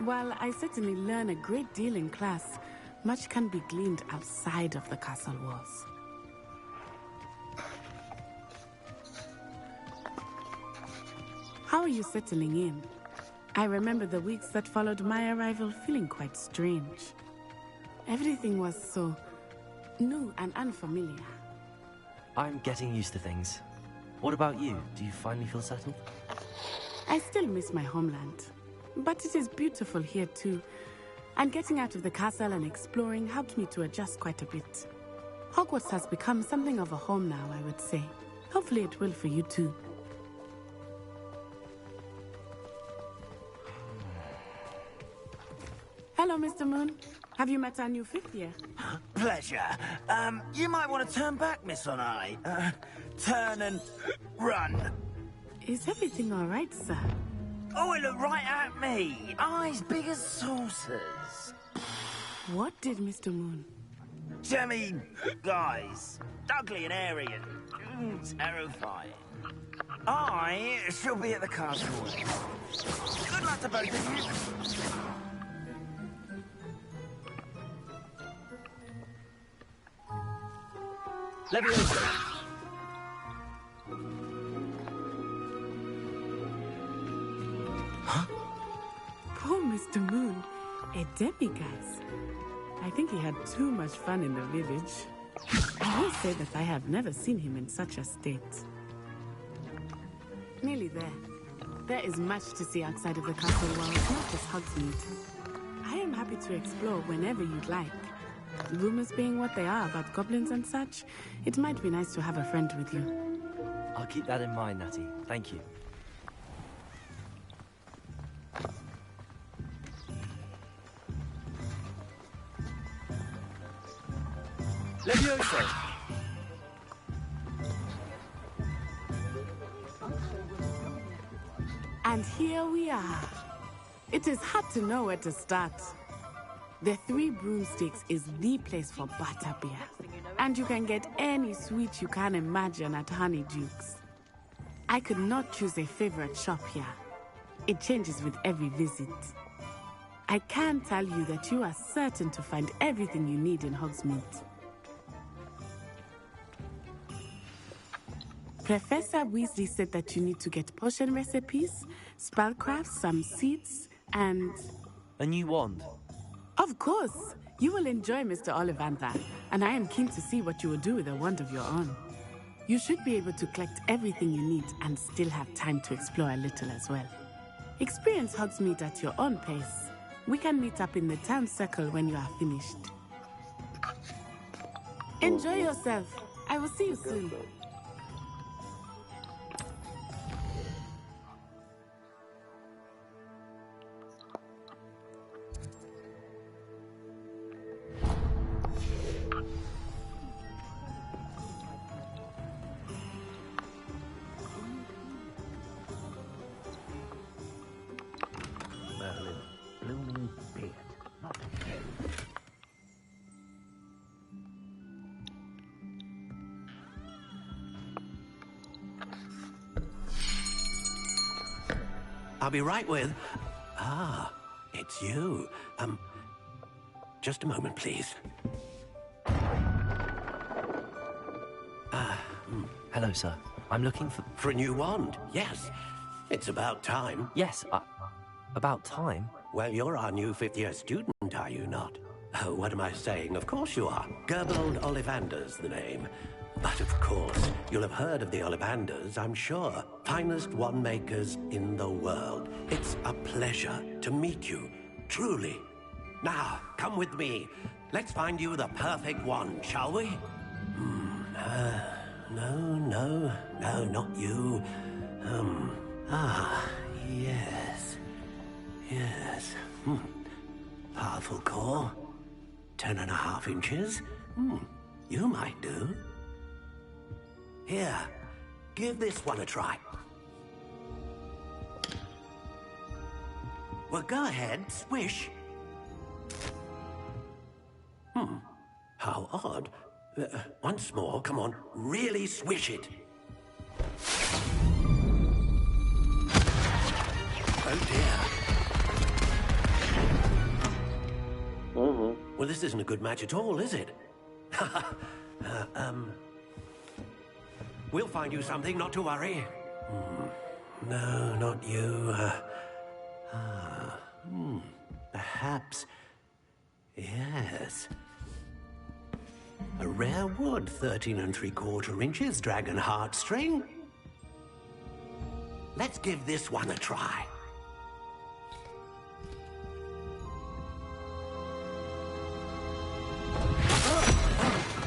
while I certainly learn a great deal in class, much can be gleaned outside of the castle walls. How are you settling in? I remember the weeks that followed my arrival feeling quite strange. Everything was so new and unfamiliar. I'm getting used to things. What about you? Do you finally feel settled? I still miss my homeland, but it is beautiful here too. And getting out of the castle and exploring helped me to adjust quite a bit. Hogwarts has become something of a home now, I would say. Hopefully it will for you too. Hello, Mr. Moon. Have you met our new fifth year? Pleasure. You might want to turn back, Miss Onai. Turn and run. Is everything all right, sir? Oh, it looked right at me. Eyes big as saucers. What did Mr. Moon? Jemmy, guys. Ugly and airy and terrifying. I shall be at the castle. Good luck to both of you. Leviosa. Poor Mr. Moon, a demiguise. I think he had too much fun in the village. I will say that I have never seen him in such a state. nearly there. There is much to see outside of the castle walls, not just Hogsmeade. I am happy to explore whenever you'd like. Rumors being what they are about goblins and such, it might be nice to have a friend with you. I'll keep that in mind, Natty. Thank you. Levioso! And here we are. It is hard to know where to start. The Three Broomsticks is the place for butterbeer. And you can get any sweet you can imagine at Honeydukes. I could not choose a favorite shop here. It changes with every visit. I can tell you that you are certain to find everything you need in Hogsmeade. Professor Weasley said that you need to get potion recipes, spellcrafts, some seeds, and... A new wand? Of course! You will enjoy Mr. Ollivander, and I am keen to see what you will do with a wand of your own. You should be able to collect everything you need and still have time to explore a little as well. Experience Hogsmeade at your own pace. We can meet up in the town circle when you are finished. Enjoy yourself. I will see you soon. I'll be right with... Ah, it's you. Just a moment, please. Hello, sir. I'm looking for... For a new wand, yes. It's about time. Yes, about time? Well, you're our new fifth-year student, are you not? Oh, what am I saying? Of course you are. Gerbold Ollivander's the name. But of course, you'll have heard of the Ollivanders, I'm sure. Finest wand makers in the world. It's a pleasure to meet you, truly. Now, come with me. Let's find you the perfect wand, shall we? No, not you. Yes. Powerful core. 10.5 inches. You might do. Here, give this one a try. Well, go ahead, swish. How odd. Once more, come on, really swish it. Oh dear. Well, this isn't a good match at all, is it? We'll find you something, not to worry. No, not you. Perhaps... Yes. A rare wood, 13 3/4 inches, dragon heartstring. Let's give this one a try.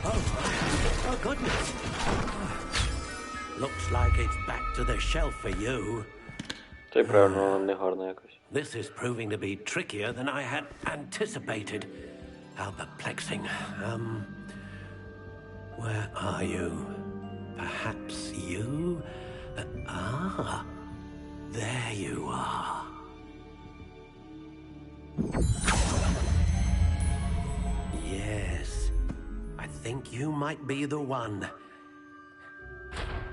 Oh, goodness. Looks like it's back to the shelf for you. This is proving to be trickier than I had anticipated. How perplexing. Where are you? Perhaps you? There you are. Yes, I think you might be the one.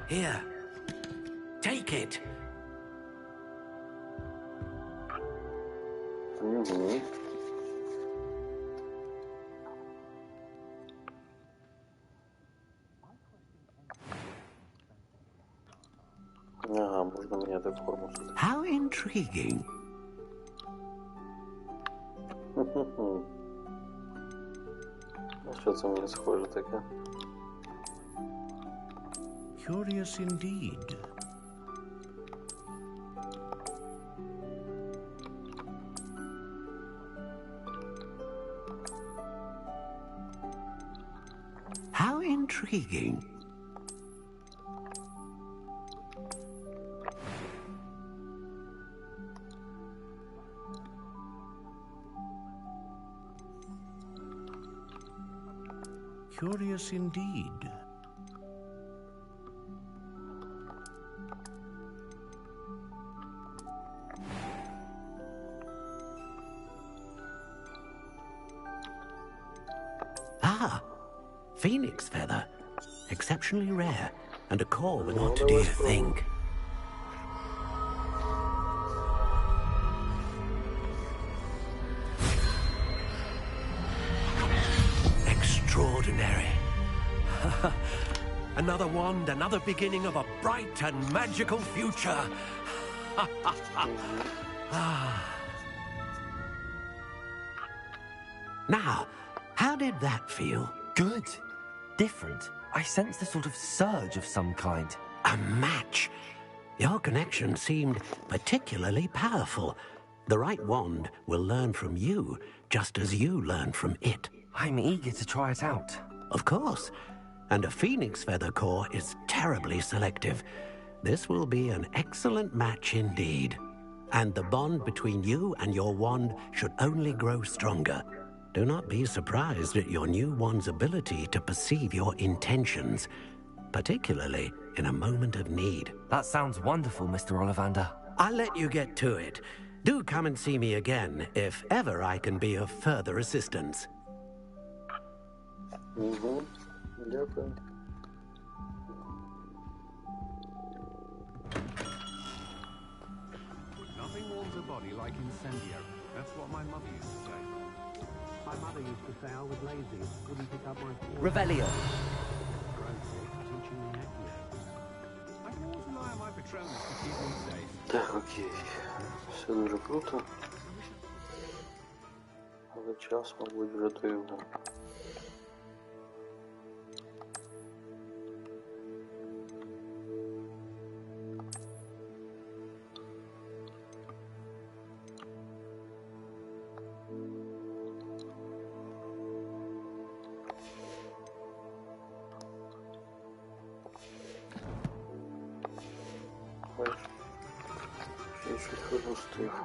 Here, take it. How intriguing. Що це мені схоже таке? Curious indeed. intriguing. Curious indeed. Ah, phoenix feather. Exceptionally rare, and a core with not a dear thing. Extraordinary. Another wand, another beginning of a bright and magical future. Now, how did that feel? Good. Different. I sensed a sort of surge of some kind. A match. Your connection seemed particularly powerful. The right wand will learn from you, just as you learn from it. I'm eager to try it out. Of course. And a phoenix feather core is terribly selective. This will be an excellent match indeed. And the bond between you and your wand should only grow stronger. Do not be surprised at your new wand's ability to perceive your intentions, particularly in a moment of need. That sounds wonderful, Mr. Ollivander. I'll let you get to it. Do come and see me again if ever I can be of further assistance. Дякую. Nothing warms a body like incendio. That's what my mother used to say. My mother used to say I was lazy, wouldn't pick up my fork. Revelio. Teaching me acne. I can always rely on my Patronus to keep me safe. Так, окей. Все дуже круто. Але час, мабуть, вже дивно.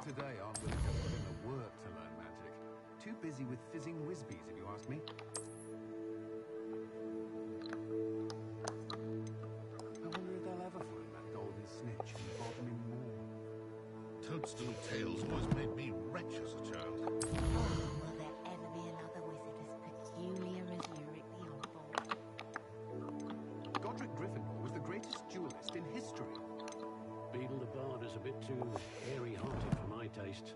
Today aren't willing to put in the work to learn magic. Too busy with fizzing whizbees, if you ask me. I wonder if they'll ever find that golden snitch in the bottoming moor. Toadstool tales always made me wretch as a child. Will there ever be another wizard as peculiar as Uric the Oddball? Godric Gryffindor was the greatest duelist in history. Beadle the Bard is a bit too airy-hearted for my taste.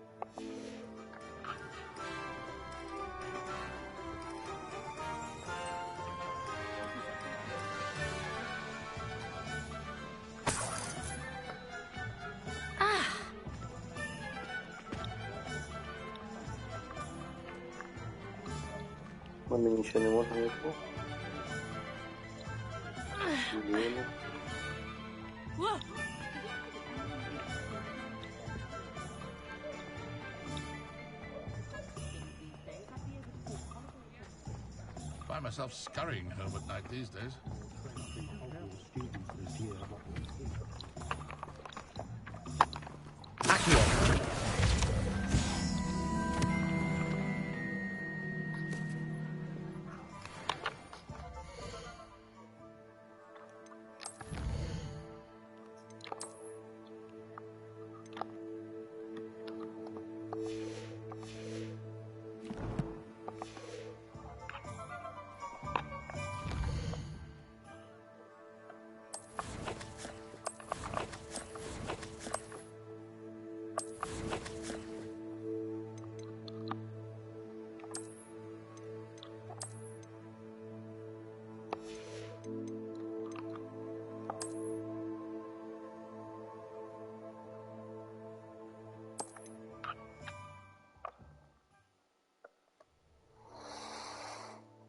Мамі нічого не можна ніхто. Find myself scurrying home at night these days.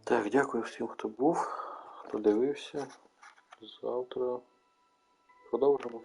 Так, дякую всім, хто був, хто дивився. Завтра продовжимо.